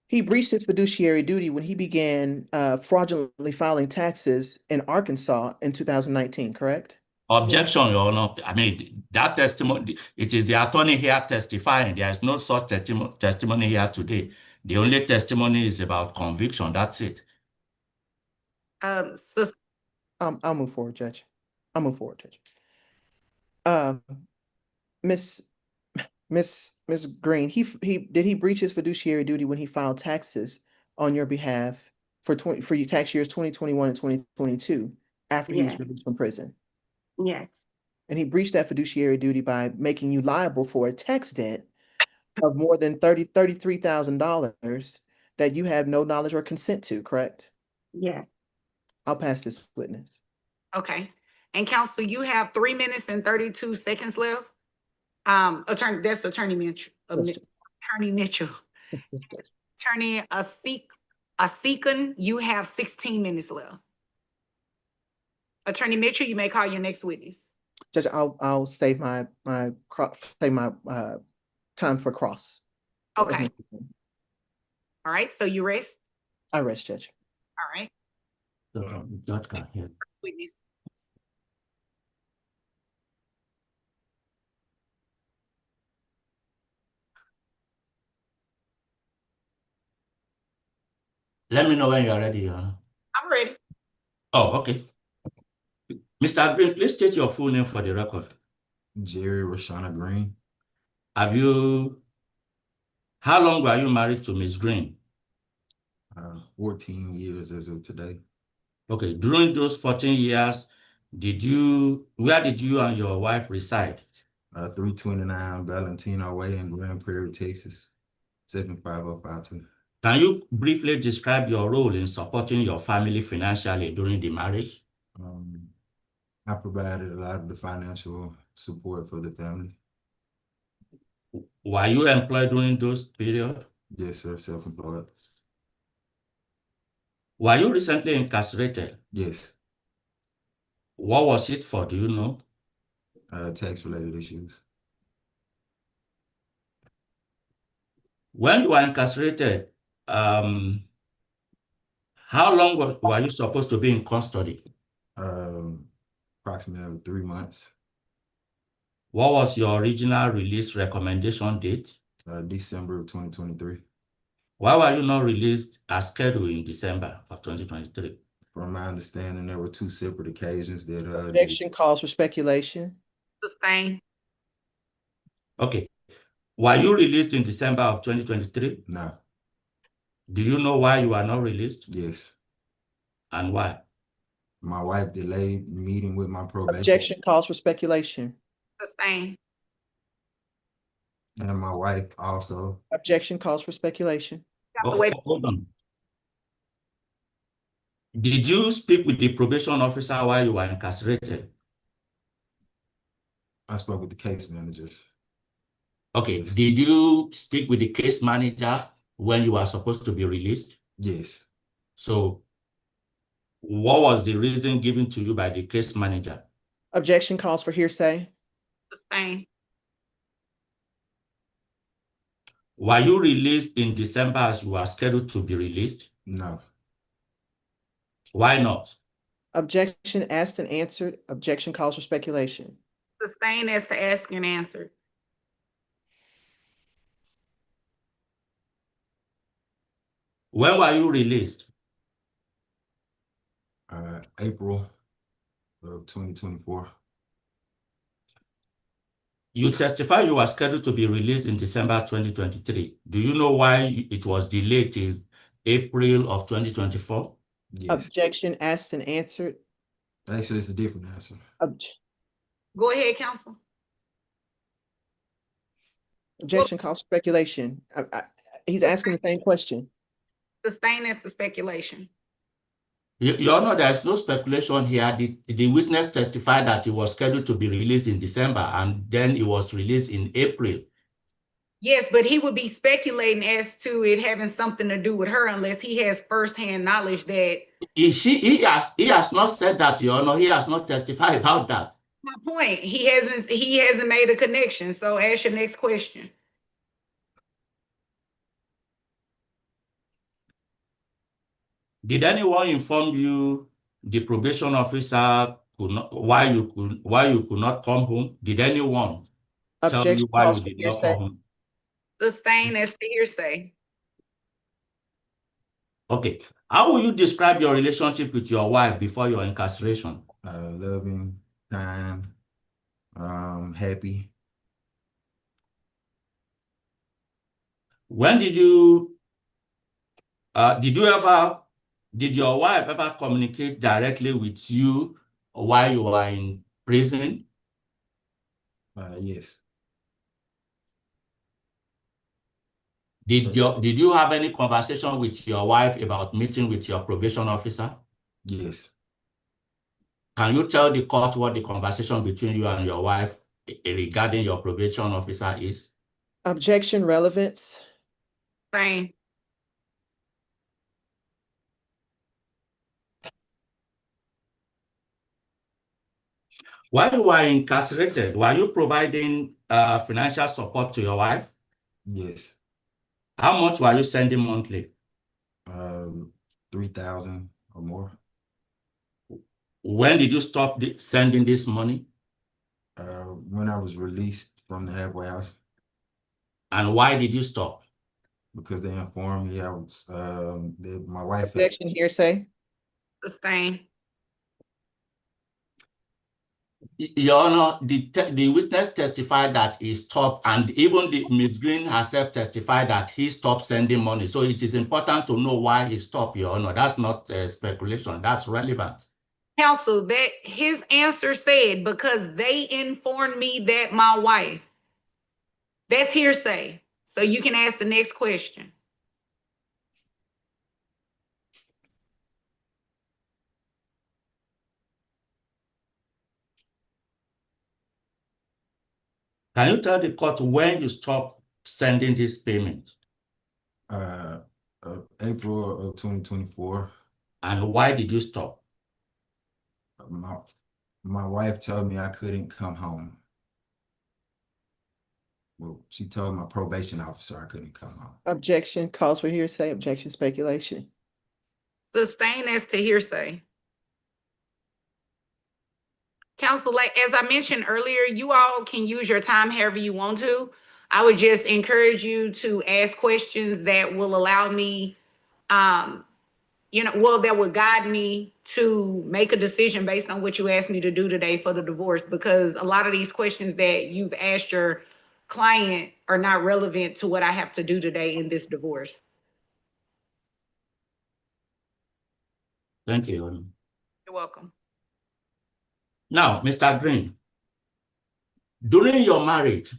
He breached his fiduciary duty when he began fraudulently filing taxes in Arkansas in 2019, correct? Objection, Your Honor. I mean, that testimony, it is the attorney here testifying. There is no such testimony here today. The only testimony is about conviction. That's it. I'll move forward, Judge. I'll move forward, Judge. Um, Miss Green, did he breach his fiduciary duty when he filed taxes on your behalf for your tax years 2021 and 2022 after he was Yes. released from prison? Yes. And he breached that fiduciary duty by making you liable for a tax debt of more than $33,000 that you have no knowledge or consent to, correct? Yes. I'll pass this witness. Okay. And counsel, you have 3 minutes and 32 seconds left. Attorney Mitchell. Yes, Attorney Mitchell. Yes, Judge. Attorney Asikun, you have 16 minutes left. Attorney Mitchell, you may call your next witness. Judge, I'll save my time for cross. Okay. All right. So you rest. I rest, Judge. All right. The judge can hear. Witness. Let me know when you are ready, Your Honor. I'm ready. Oh, okay. Mr. Green, please state your full name for the record. Jerry Roshana Green. How long were you married to Miss Green? 14 years as of today. Okay, during those 14 years, where did you and your wife reside? 329 Valentino Way in Grand Prairie, Texas, 75052. Can you briefly describe your role in supporting your family financially during the marriage? I provided a lot of the financial support for the family. Were you employed during those periods? Yes, sir, self-employed. Were you recently incarcerated? Yes. What was it for, do you know? Tax-related issues. When you were incarcerated, how long were you supposed to be in custody? Approximately 3 months. What was your original release recommendation date? December of 2023. Why were you not released as scheduled in December of 2023? From my understanding, there were 2 separate occasions that Objection calls for speculation. Sustain. Okay. Were you released in December of 2023? No. Do you know why you were not released Yes. and why? My wife delayed meeting with my probation. Objection calls for speculation. Sustain. And my wife also. Objection calls for speculation. Hold on. Did you speak with the probation officer while you were incarcerated? I spoke with the case managers. Okay. Yes. Did you speak with the case manager when you were supposed to be released? Yes. So what was the reason given to you by the case manager? Objection calls for hearsay. Sustain. Were you released in December as you were scheduled to be released? No. Why not? Objection asked and answered. Objection calls for speculation. Sustain as to ask and answer. When were you released? April of 2024. You testify you were scheduled to be released in December 2023. Do you know why it was delayed till April of 2024? Yes. Objection asked and answered. Actually, it's a different answer. Go ahead, counsel. Objection calls for speculation. He's asking the same question. Sustain as the speculation. Your Honor, there's no speculation here. The witness testified that he was scheduled to be released in December and then he was released in April. Yes, but he would be speculating as to it having something to do with her unless he has firsthand knowledge that. He has not said that, Your Honor. He has not testified about that. My point. He hasn't made a connection. So ask your next question. Did anyone inform you the probation officer why you could not come home? Did anyone tell you Objection why calls you for did not hearsay. come home? Sustain as the hearsay. Okay. How will you describe your relationship with your wife before your incarceration? Loving, kind, happy. When did your wife ever communicate directly with you while you were in prison? Yes. Did you have any conversation with your wife about meeting with your probation officer? Yes. Can you tell the court what the conversation between you and your wife regarding your probation officer is? Objection relevance. Same. While you were incarcerated, were you providing financial support to your wife? Yes. How much were you sending monthly? 3,000 or more. When did you stop sending this money? When I was released from the halfway house. And why did you stop? Because they informed me I was my wife had. Objection hearsay. Sustain. Your Honor, the witness testified that he stopped, and even Ms. Green herself testified that he stopped sending money. So it is important to know why he stopped, Your Honor. That's not speculation. That's relevant. Counsel, that his answer said, because they informed me that my wife. That's hearsay. So you can ask the next question. Can you tell the court when you stopped sending this payment? April of 2024. And why did you stop? My wife told me I couldn't come home. Well, she told my probation officer I couldn't come home. Objection calls for hearsay. Objection speculation. Sustain as to hearsay. Counsel, like as I mentioned earlier, you all can use your time however you want to. I would just encourage you to ask questions that will allow me, that would guide me to make a decision based on what you asked me to do today for the divorce, because a lot of these questions that you've asked your client are not relevant to what I have to do today in this divorce. Thank you. You're welcome. Now, Mr. Green, during your marriage,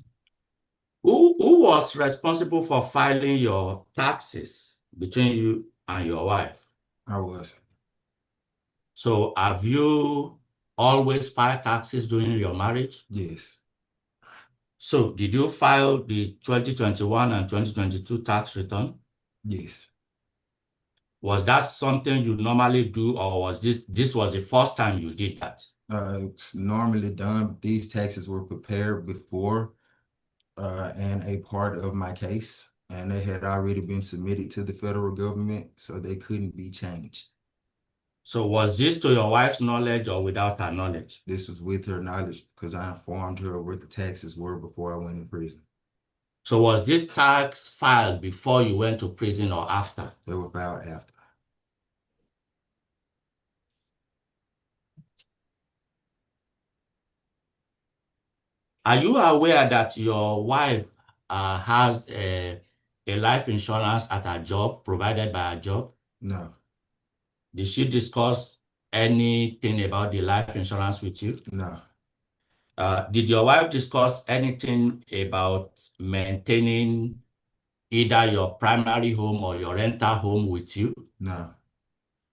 who was responsible for filing your taxes between you and your wife? I was. So have you always filed taxes during your marriage? Yes. So did you file the 2021 and 2022 tax return? Yes. Was that something you normally do, or was this was the first time you did that? It's normally done. These taxes were prepared before and a part of my case, and they had already been submitted to the federal government, so they couldn't be changed. So was this to your wife's knowledge or without her knowledge? This was with her knowledge because I informed her what the taxes were before I went in prison. So was this tax filed before you went to prison or after? They were filed after. Are you aware that your wife has a life insurance at her job, provided by her job? No, Did she discuss anything about the life insurance with you? no, Did your wife discuss anything about maintaining either your primary home or your rental home with you? no,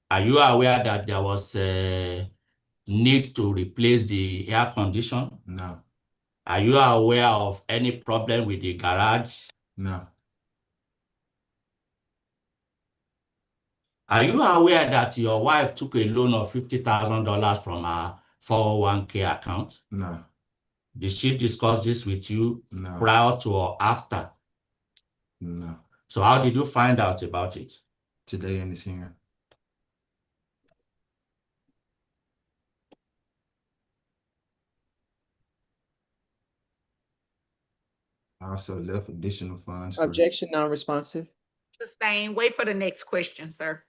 Are you aware that there was a need to replace the air condition? no, Are you aware of any problem with the garage? no, Are you aware that your wife took a loan of $50,000 from her 401k account? no, Did she discuss this with you no, prior to or after? no. So how did you find out about it? Today in this hearing. I also left additional funds for. Objection, non-responsive. Sustain. Wait for the next question, sir.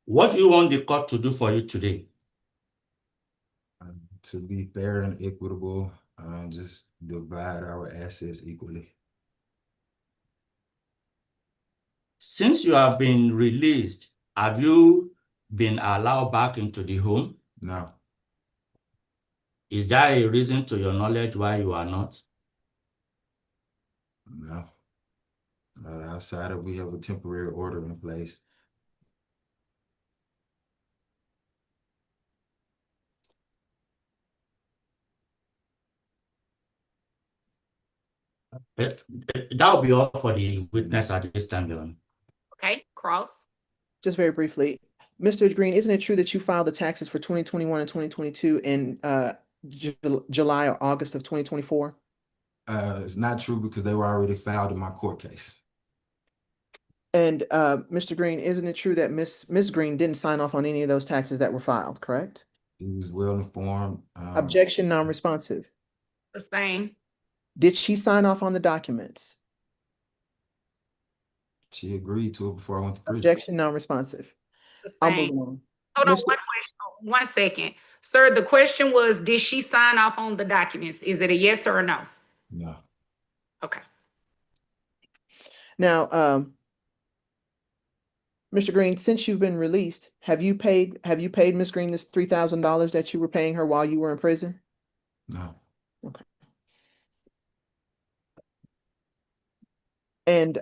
What do you want the court to do for you today? To be fair and equitable, just divide our assets equally. Since you have been released, have you been allowed back into the home? No, Is there a reason to your knowledge why you are not? no. Outside of we have a temporary order in place. That will be all for the witness at this time, Your Honor. Okay, Cross. Just very briefly, Mr. Green, isn't it true that you filed the taxes for 2021 and 2022 in July or August of 2024? It's not true because they were already filed in my court case. And Mr. Green, isn't it true that Ms. Green didn't sign off on any of those taxes that were filed, correct? She was well informed. Objection, non-responsive. Sustain. Did she sign off on the documents? She agreed to it before I went to prison. Objection, non-responsive. I'll move Sustain. on. Hold on, Mr. one question, 1 second. Sir, the question was, did she sign off on the documents? Is it a yes or a no? No, Okay. Now, Mr. Green, since you've been released, have you paid Ms. Green this $3,000 that you were paying her while you were in prison? no, Okay. And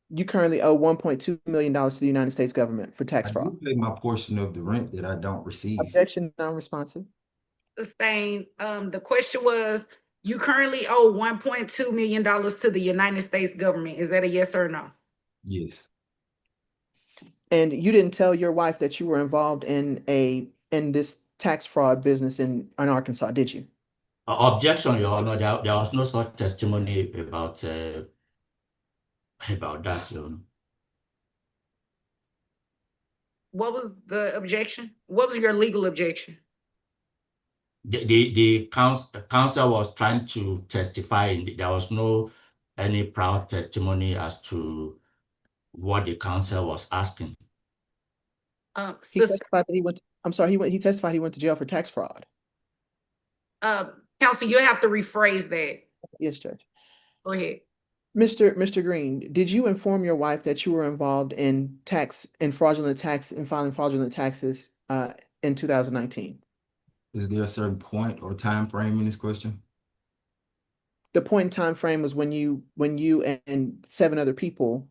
you currently owe $1.2 million to the United States government for I tax fraud. do pay my portion of the rent that I don't receive. Objection, non-responsive. Sustain. The question was, you currently owe $1.2 million to the United States government. Is that a yes or a no? Yes, And you didn't tell your wife that you were involved in this tax fraud business in Arkansas, did you? Objection, Your Honor. There was no such testimony about that, Your Honor. What was the objection? What was your legal objection? The counsel was trying to testify. There was no any proud testimony as to what the counsel was asking. He testified that he testified he went to jail for tax fraud. Counsel, you have to rephrase that. Yes, Judge. Go ahead. Mr. Green, did you inform your wife that you were involved in filing fraudulent taxes in 2019? is there a certain point or time frame in this question? The point in time frame was when you and 7 other people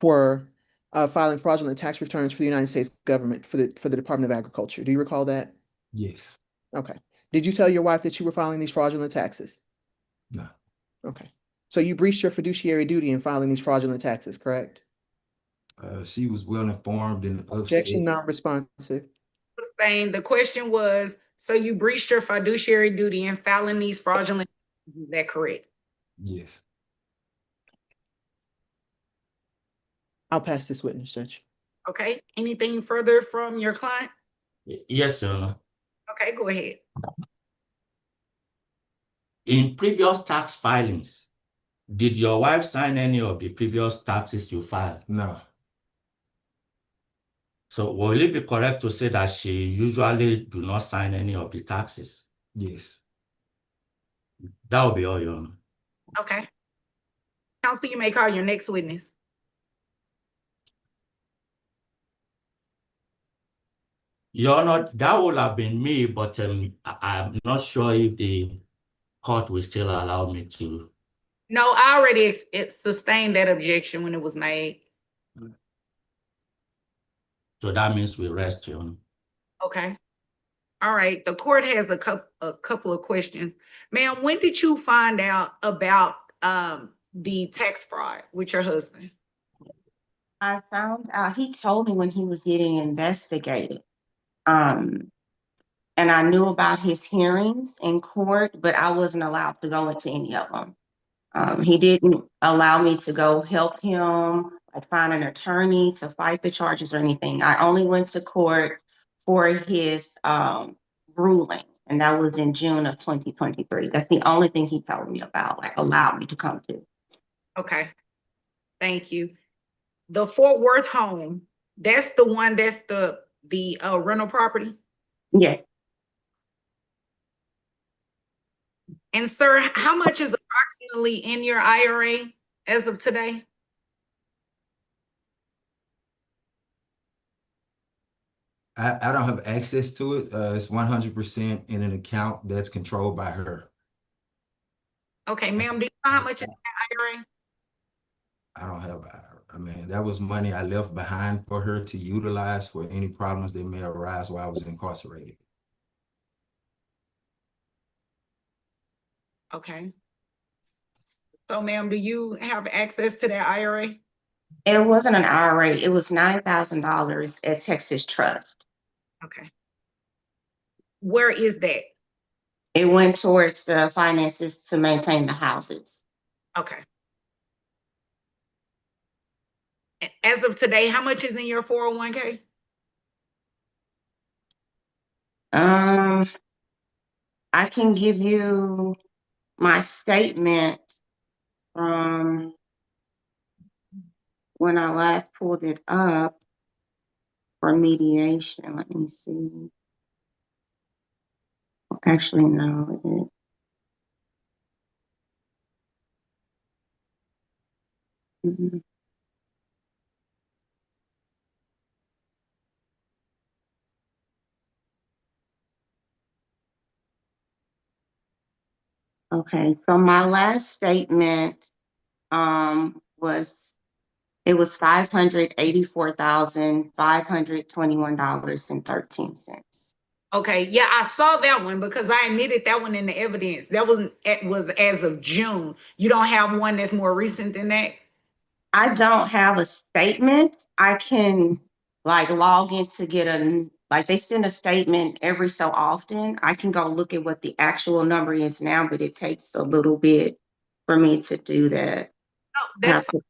were filing fraudulent tax returns for the United States government for the Department of Agriculture. Do you recall that? Yes, Okay. Did you tell your wife that you were filing these fraudulent taxes? no, Okay. So you breached your fiduciary duty in filing these fraudulent taxes, correct? she was well informed and upset. Objection, non-responsive. Sustain. The question was, so you breached your fiduciary duty in filing these fraudulent, is that correct? Yes, I'll pass this witness, Judge. Okay, anything further from your client? Yes, Your Honor. Okay, go ahead. In previous tax filings, did your wife sign any of the previous taxes you filed? No, So will it be correct to say that she usually do not sign any of the taxes? yes. That will be all, Your Honor. Okay. Counsel, you may call your next witness. Your Honor, that would have been me, but I'm not sure if the court will still allow me to. No, I already sustained that objection when it was made. So that means we rest, Your Honor. Okay. All right. The court has a couple of questions. Ma'am, when did you find out about the tax fraud with your husband? I found out, he told me when he was getting investigated. Um, and I knew about his hearings in court, but I wasn't allowed to go into any of them. He didn't allow me to go help him, like find an attorney to fight the charges or anything. I only went to court for his ruling, and that was in June of 2023. That's the only thing he told me about, like allowed me to come to. Okay. Thank you. The Fort Worth home, that's the one that's the rental property. Yes. And sir, how much is approximately in your IRA as of today? I don't have access to it. It's 100% in an account that's controlled by her. Okay, ma'am, do you know how much is in that IRA? I don't have, I mean, that was money I left behind for her to utilize for any problems that may arise while I was incarcerated. Okay. So ma'am, do you have access to that IRA? It wasn't an IRA, it was $9,000 at Texas Trust. Okay. Where is that? It went towards the finances to maintain the houses. Okay. As of today, how much is in your 401k? I can give you my statement from when I last pulled it up for mediation. Let me see. Actually, no. Mhm. Okay, so my last statement was it was $584,521.13. Okay, yeah, I saw that one because I admitted that one in the evidence. That was as of June. You don't have one that's more recent than that? I don't have a statement. I can like log in to get like they send a statement every so often. I can go look at what the actual number is now, but it takes a little bit for me to do that. No, I that's have fine. to-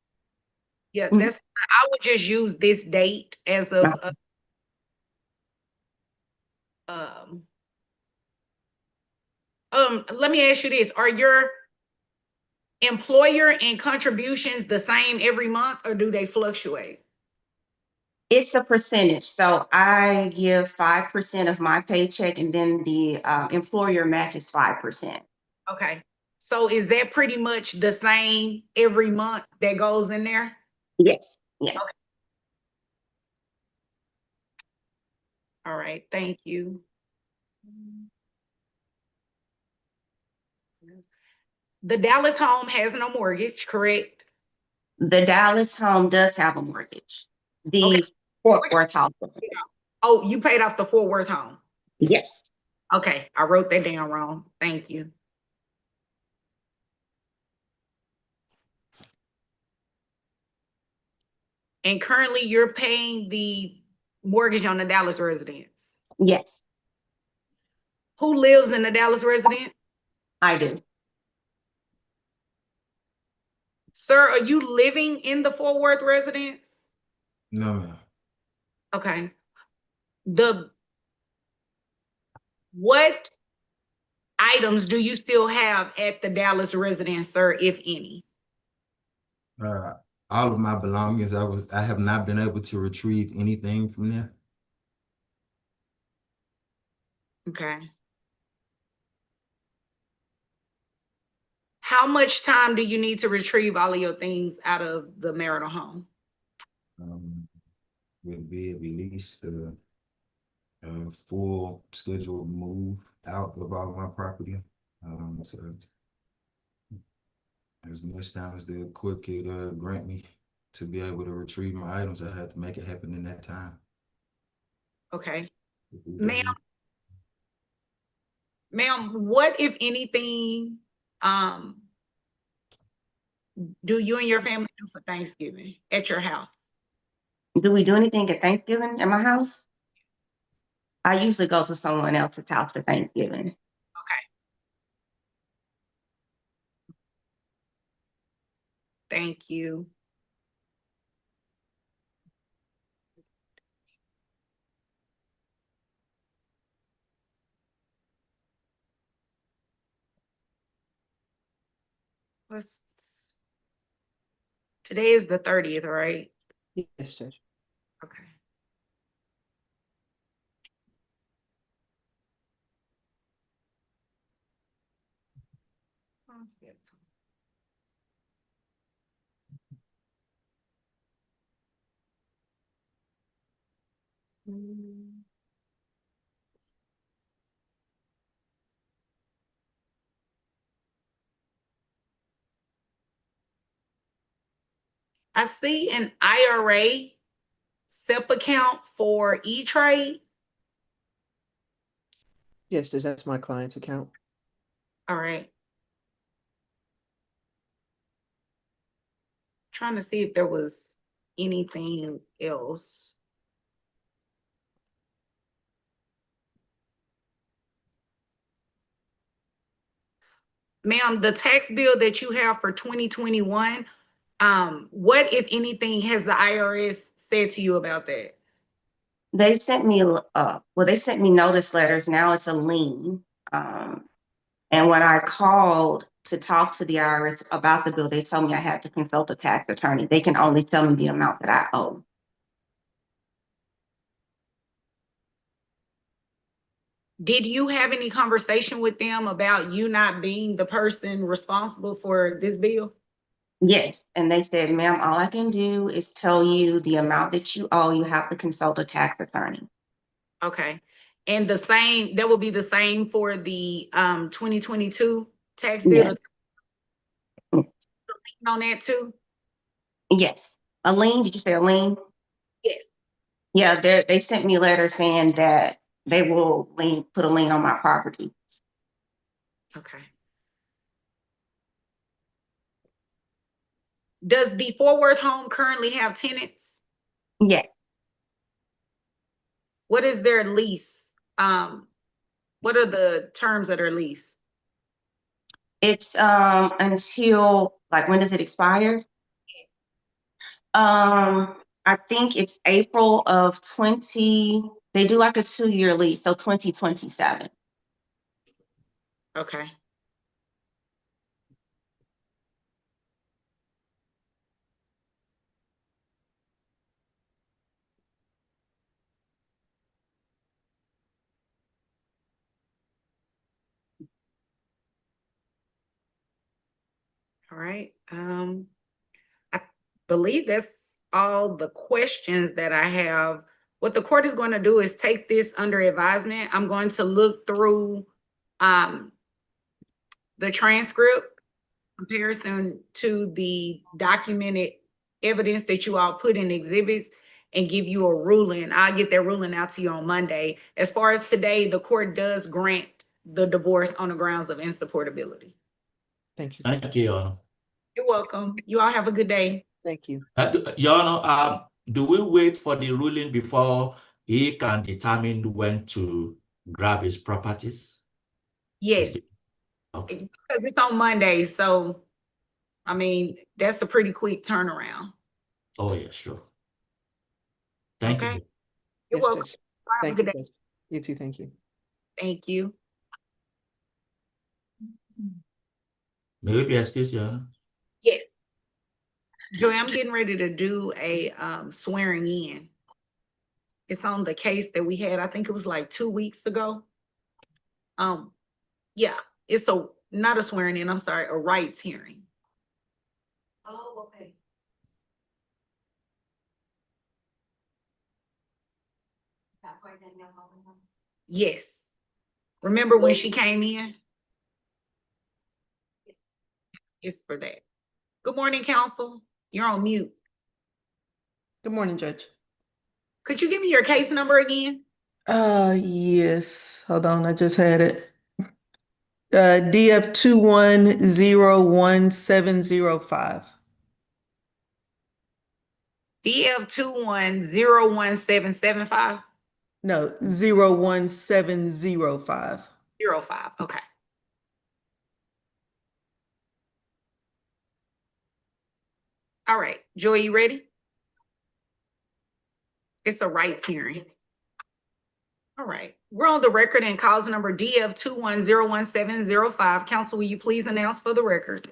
Yeah, Mhm. that's fine. I would just use this date as of um let me ask you this. Are your employer and contributions the same every month or do they fluctuate? It's a percentage. So I give 5% of my paycheck and then the employer matches 5%. Okay. So is that pretty much the same every month that goes in there? Yes. Yeah. Okay. All right. Thank you. The Dallas home has no mortgage, correct? The Dallas home does have a mortgage. Okay. The Fort Which, Worth house. oh, you paid off the Fort Worth home. Yes. Okay. I wrote that down wrong. Thank you. And currently you're paying the mortgage on the Dallas residence. Yes, Who lives in the Dallas residence? I do. Sir, are you living in the Fort Worth residence? No, ma'am. Okay. What items do you still have at the Dallas residence, sir, if any? Uh, all of my belongings, I have not been able to retrieve anything from there. Okay. How much time do you need to retrieve all of your things out of the marital home? Will be at least a full scheduled move out of all my property. So as much time as the court could grant me to be able to retrieve my items, I had to make it happen in that time. Okay. Ma'am, what, if anything, do you and your family do for Thanksgiving at your house? Do we do anything at Thanksgiving at my house? I usually go to someone else's house for Thanksgiving. Okay. Thank you. Today is the 30th, right? Yes, Judge. Okay. I see an IRA SEP account for E-Trade. Yes, Judge, that's my client's account. All right. Trying to see if there was anything else. Ma'am, the tax bill that you have for 2021, what, if anything, has the IRS said to you about that? They sent me, they sent me notice letters. Now it's a lien. And when I called to talk to the IRS about the bill, they told me I had to consult a tax attorney. They can only tell me the amount that I owe. Did you have any conversation with them about you not being the person responsible for this bill? Yes, and they said, ma'am, all I can do is tell you the amount that you owe. You have to consult a tax attorney. Okay. And the same, that will be the same for the 2022 tax bill? Yes. On that too? Yes. A lien, did you say a lien? Yes. Yeah, they sent me a letter saying that they will put a lien on my property. Okay. Does the Fort Worth home currently have tenants? Yes. What is their lease? What are the terms of their lease? It's until, like, when does it expire? I think it's April of 20, they do like a 2-year lease, so 2027. Okay. All right. I believe that's all the questions that I have. What the court is going to do is take this under advisement. I'm going to look through the transcript comparison to the documented evidence that you all put in exhibits and give you a ruling. I'll get that ruling out to you on Monday. As far as today, the court does grant the divorce on the grounds of insupportability. Thank you. Thank you, Your Honor. You're welcome. You all have a good day. Thank you. Your Honor, do we wait for the ruling before he can determine when to grab his properties? Yes, Okay. because it's on Monday. So, I mean, that's a pretty quick turnaround. Oh, yeah, sure. Thank Okay. you. You're Yes, welcome. Judge. Have a Thank good you, day. Judge. You too, thank you. Thank you. May we be excused, Your Honor? Yes. Joey, I'm getting ready to do a swearing in. It's on the case that we had, I think it was like 2 weeks ago. Yeah, it's not a swearing in, I'm sorry, a rights hearing. Oh, okay. Yes. Remember when she came in? It's for that. Good morning, counsel. You're on mute. Good morning, Judge. Could you give me your case number again? Yes. Hold on, I just had it. DF 21011705. DF 21017750. No, 01705. 05. Okay. All right. Joy, you ready? It's a rights hearing. All right. We're on the record in cause number DF 21011705. Counsel, will you please announce for the record?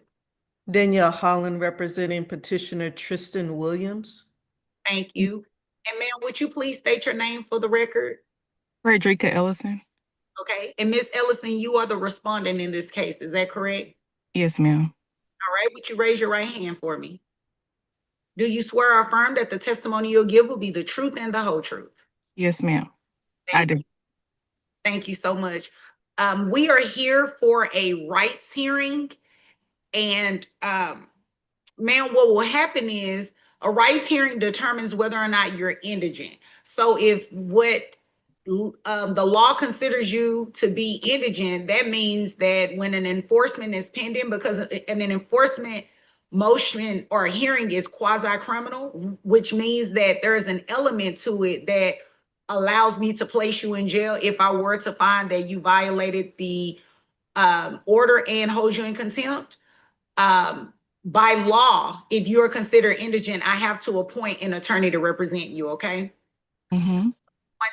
Danielle Holland representing petitioner Tristan Williams. Thank you. And ma'am, would you please state your name for the record? Frederica Ellison. Okay. And Miss Ellison, you are the respondent in this case. Is that correct? Yes, ma'am. All right. Would you raise your right hand for me? Do you swear or affirm that the testimony you'll give will be the truth and the whole truth? Yes, ma'am. I Thank do. you. Thank you so much. We are here for a rights hearing, and ma'am, what will happen is a rights hearing determines whether or not you're indigent. So if the law considers you to be indigent, that means that when an enforcement is pending, because an enforcement motion or hearing is quasi-criminal, which means that there is an element to it that allows me to place you in jail if I were to find that you violated the order and hold you in contempt. By law, if you're considered indigent, I have to appoint an attorney to represent you, okay? Mm-hmm. What's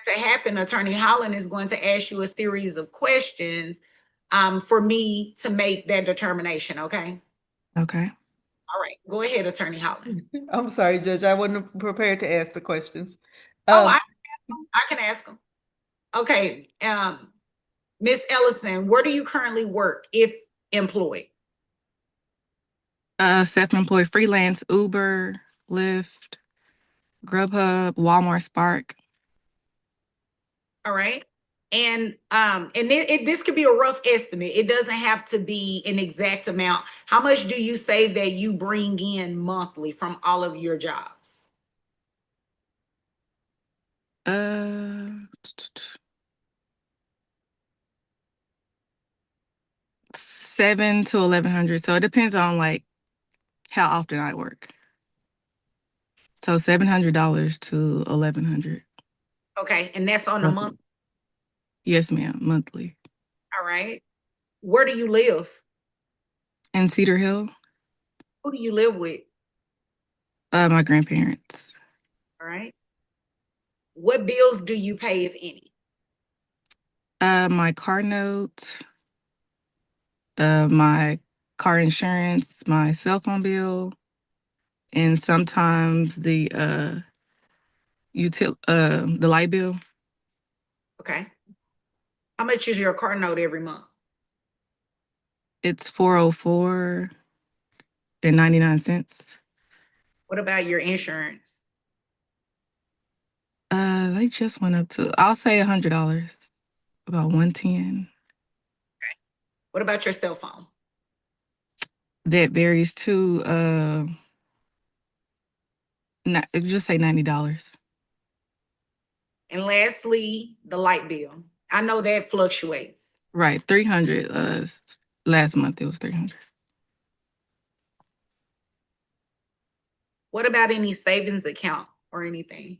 going to happen, Attorney Holland is going to ask you a series of questions for me to make that determination, okay? Okay. All right, go ahead, Attorney Holland. I'm sorry, Judge, I wasn't prepared to ask the questions. Oh, I can ask them. Okay, Miss Ellison, where do you currently work if employed? Self-employed freelance, Uber, Lyft, Grubhub, Walmart, Spark. All right. And this could be a rough estimate. It doesn't have to be an exact amount. How much do you say that you bring in monthly from all of your jobs? Uh, 7 to 1100. So it depends on like how often I work. So $700 to 1100. Okay, and that's on a month. Yes, ma'am. Monthly. All right. Where do you live? In Cedar Hill, Who do you live with? my grandparents. All right. What bills do you pay, if any? My car note, my car insurance, my cell phone bill, and sometimes the the light bill. Okay. How much is your car note every month? It's $404.99. What about your insurance? They just went up to, I'll say $100, about 110. What about your cell phone? That varies too. Just say $90. And lastly, the light bill. I know that fluctuates. Right, 300. Last month it was 300. What about any savings account or anything?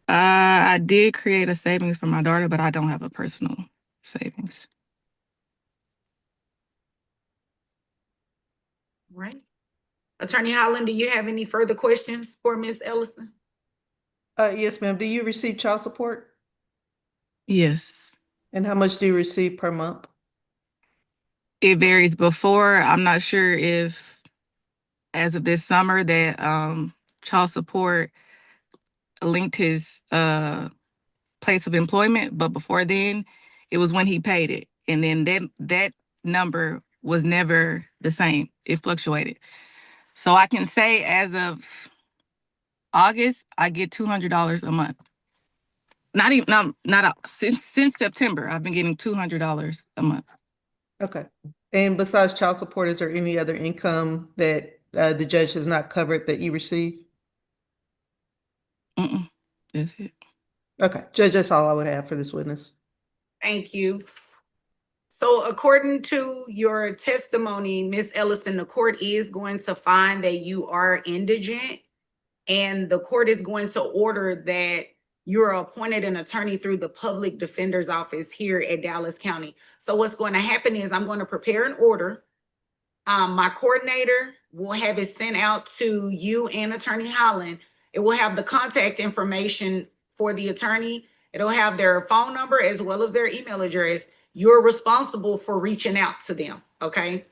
I did create a savings for my daughter, but I don't have a personal savings. Right. Attorney Holland, do you have any further questions for Ms. Ellison? Yes, ma'am. Do you receive child support? Yes. And how much do you receive per month? It varies. Before, I'm not sure if as of this summer that child support linked his place of employment, but before then, it was when he paid it. And then that number was never the same. It fluctuated. So I can say as of August, I get $200 a month. Not even since September, I've been getting $200 a month. Okay. And besides child support, is there any other income that the judge has not covered that you receive? Mm-mm. That's it. Okay, Judge, that's all I would have for this witness. Thank you. So according to your testimony, Ms. Ellison, the court is going to find that you are indigent, and the court is going to order that you're appointed an attorney through the public defender's office here at Dallas County. So what's going to happen is I'm going to prepare an order. My coordinator will have it sent out to you and Attorney Holland. It will have the contact information for the attorney. It'll have their phone number as well as their email address. You're responsible for reaching out to them, okay?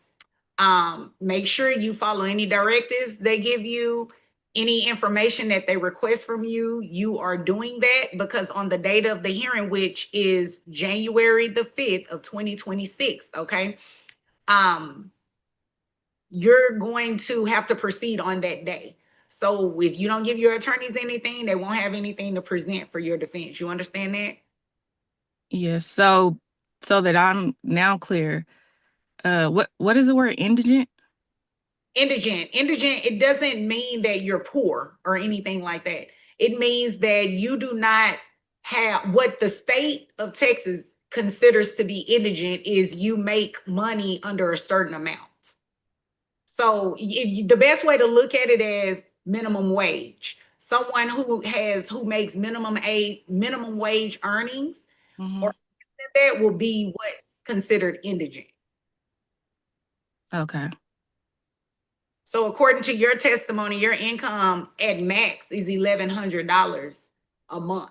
Make sure you follow any directives they give you, any information that they request from you. You are doing that, because on the date of the hearing, which is January the 5th of 2026, okay? You're going to have to proceed on that day. So if you don't give your attorneys anything, they won't have anything to present for your defense. You understand that? Yes. So that I'm now clear. What is the word indigent? Indigent. Indigent, it doesn't mean that you're poor or anything like that. It means that you do not have, what the state of Texas considers to be indigent is you make money under a certain amount. So the best way to look at it is minimum wage. Someone who makes minimum wage earnings Mm-hmm. or that will be what's considered indigent. Okay. So according to your testimony, your income at max is $1,100 a month.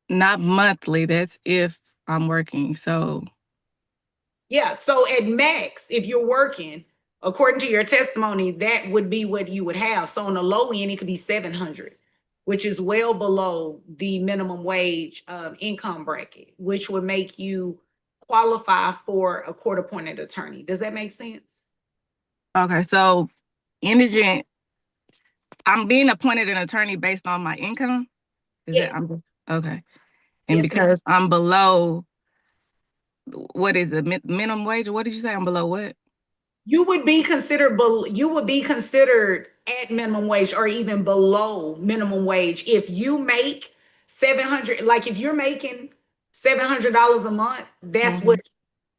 Not monthly. That's if I'm working. So Yeah. So at max, if you're working, according to your testimony, that would be what you would have. So on the low end, it could be 700, which is well below the minimum wage income bracket, which would make you qualify for a court-appointed attorney. Does that make sense? okay. So indigent. I'm being appointed an attorney based on my income. Is Yes. that okay? And Yes, because I'm below, what is it, minimum wage? What did you say? I'm below what? you would be considered at minimum wage or even below minimum wage if you make 700, like if you're making $700 a month, that's what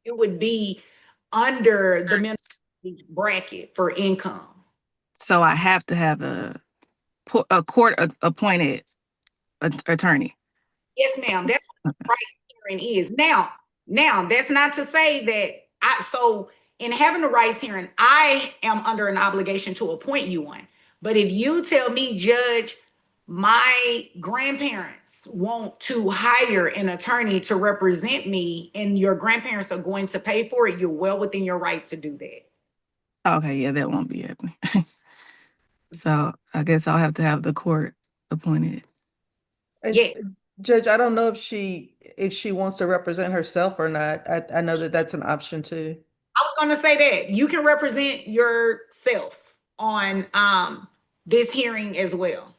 it would be under the minimum wage bracket for income. So I have to have a court appointed attorney. Yes, ma'am. That's what the right hearing is. Now that's not to say that so in having the rights hearing, I am under an obligation to appoint you one. But if you tell me, Judge, my grandparents want to hire an attorney to represent me and your grandparents are going to pay for it, you're well within your right to do that. Okay, yeah, that won't be happening. So I guess I'll have to have the court appointed. Yeah. Judge, I don't know if she wants to represent herself or not. I know that that's an option too. I was going to say that you can represent yourself on this hearing as well.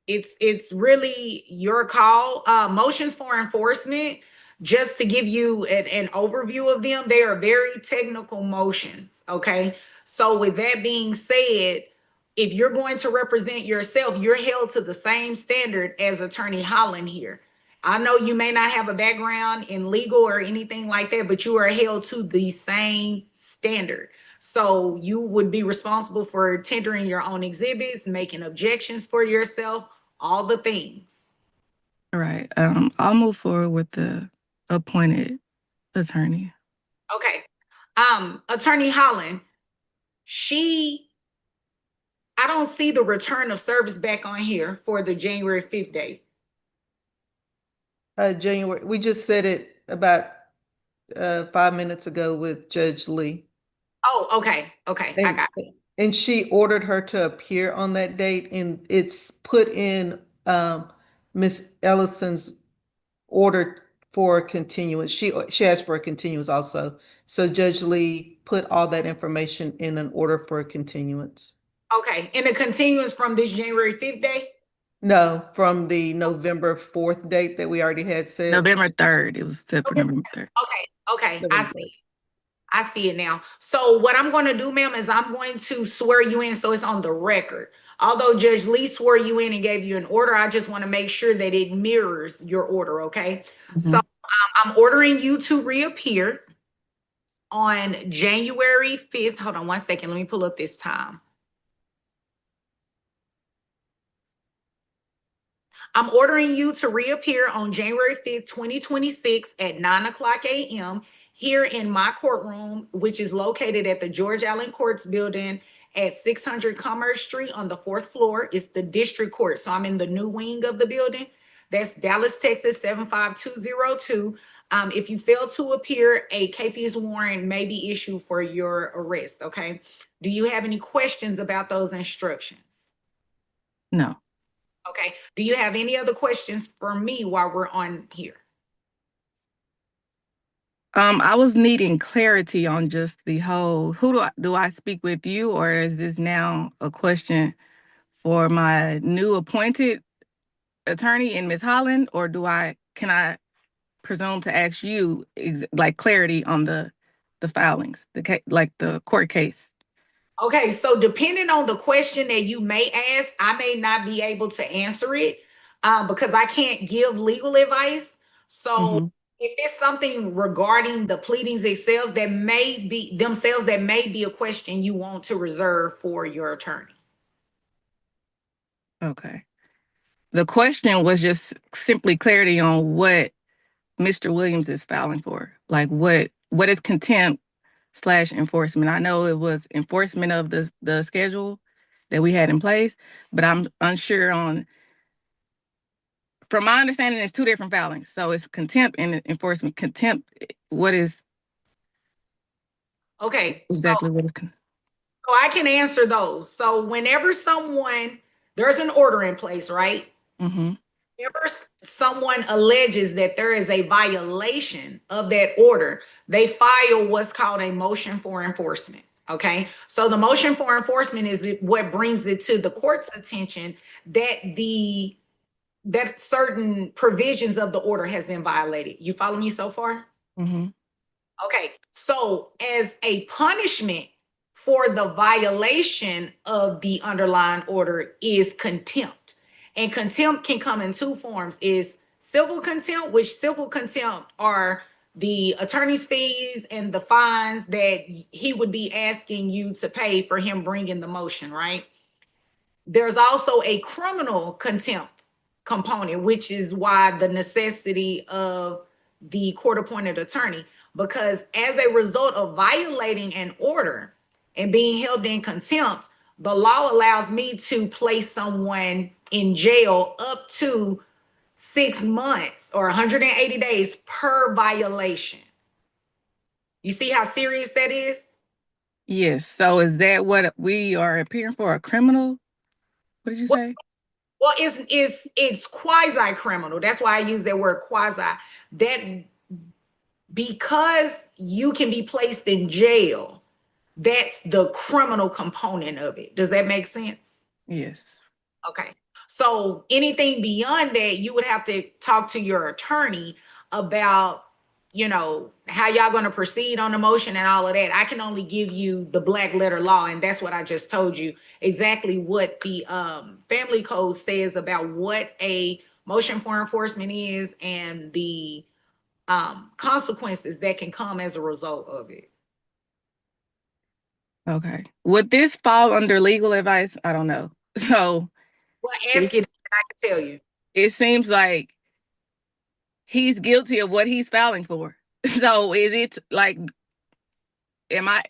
It's really your call. Motions for enforcement, just to give you an overview of them, they are very technical motions. Okay. So with that being said, if you're going to represent yourself, you're held to the same standard as Attorney Holland here. I know you may not have a background in legal or anything like that, but you are held to the same standard. So you would be responsible for tendering your own exhibits, making objections for yourself, all the things. All right. I'll move forward with the appointed attorney. Okay. Attorney Holland, I don't see the return of service back on here for the January 5th date. January, we just said it about 5 minutes ago with Judge Lee. Oh, okay, okay, I got it. And she ordered her to appear on that date, and it's put in Miss Ellison's order for continuance. She asked for a continuance also. So Judge Lee put all that information in an order for a continuance. Okay, and the continuance from this January 5th day? No, from the November 4th date that we already had set. November 3rd. It was set for November 3rd. Okay, I see it now. So what I'm going to do, ma'am, is I'm going to swear you in so it's on the record. Although Judge Lee swore you in and gave you an order, I just want to make sure that it mirrors your order, okay? So I'm ordering you to reappear on January 5th. Hold on one second. Let me pull up this time. I'm ordering you to reappear on January 5th, 2026 at 9:00 a.m. here in my courtroom, which is located at the George Allen Courts building at 600 Commerce Street on the 4th floor. It's the district court. So I'm in the new wing of the building. That's Dallas, Texas, 75202. If you fail to appear, a KP's warrant may be issued for your arrest, okay? Do you have any questions about those instructions? No. Okay. Do you have any other questions for me while we're on here? I was needing clarity on just the whole, who do I speak with, you, or is this now a question for my new appointed attorney in Ms. Holland, or can I presume to ask you like clarity on the filings, like the court case? Okay, so depending on the question that you may ask, I may not be able to answer it because I can't give legal advice. So if it's something regarding the pleadings itself that may be a question you want to reserve for your attorney. Okay. The question was just simply clarity on what Mr. Williams is filing for. Like what is contempt / enforcement? I know it was enforcement of the schedule that we had in place, but I'm unsure on, from my understanding, it's two different filings. So it's contempt and enforcement. Contempt, what is Okay. exactly what is So I can answer those. So whenever there's an order in place, right? Whenever someone alleges that there is a violation of that order, they file what's called a motion for enforcement. Okay. So the motion for enforcement is what brings it to the court's attention that certain provisions of the order has been violated. You follow me so far? Okay, so as a punishment for the violation of the underlying order is contempt. And contempt can come in two forms: is civil contempt, which civil contempt are the attorney's fees and the fines that he would be asking you to pay for him bringing the motion, right? There's also a criminal contempt component, which is why the necessity of the court-appointed attorney, because as a result of violating an order and being held in contempt, the law allows me to place someone in jail up to 6 months or 180 days per violation. You see how serious that is? Yes. So is that what we are appearing for, a criminal? What did you say? Well, it's quasi criminal. That's why I use that word quasi. That because you can be placed in jail, that's the criminal component of it. Does that make sense? Yes. Okay. So anything beyond that, you would have to talk to your attorney about, how y'all going to proceed on the motion and all of that. I can only give you the black letter law, and that's what I just told you, exactly what the family code says about what a motion for enforcement is and the consequences that can come as a result of it. Okay. Would this fall under legal advice? I don't know. So well, ask it, I can tell you. It seems like he's guilty of what he's filing for. So is it like,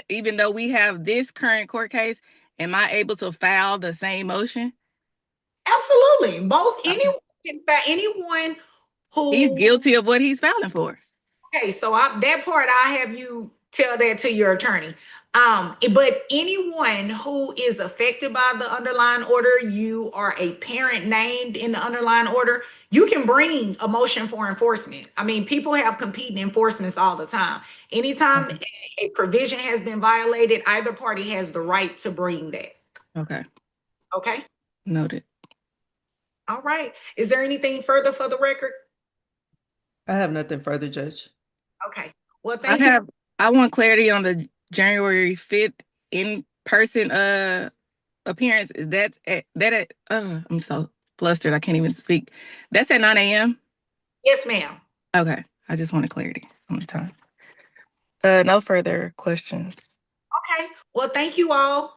even though we have this current court case, am I able to file the same motion? Absolutely. Both, Okay. anyone, in fact, anyone He's who, guilty of what he's filing for. okay, so that part, I have you tell that to your attorney. But anyone who is affected by the underlying order, you are a parent named in the underlying order, you can bring a motion for enforcement. I mean, people have competing enforcements all the time. Anytime a provision has been violated, either party has the right to bring that. Okay, Okay? noted. All right. Is there anything further for the record? I have nothing further, Judge. Okay. Well, thank you. I want clarity on the January 5th in-person appearance. Is I'm so flustered I can't even speak. That's at 9 a.m. Yes, ma'am. Okay. I just wanted clarity on the time. No further questions. Okay. Well, thank you all.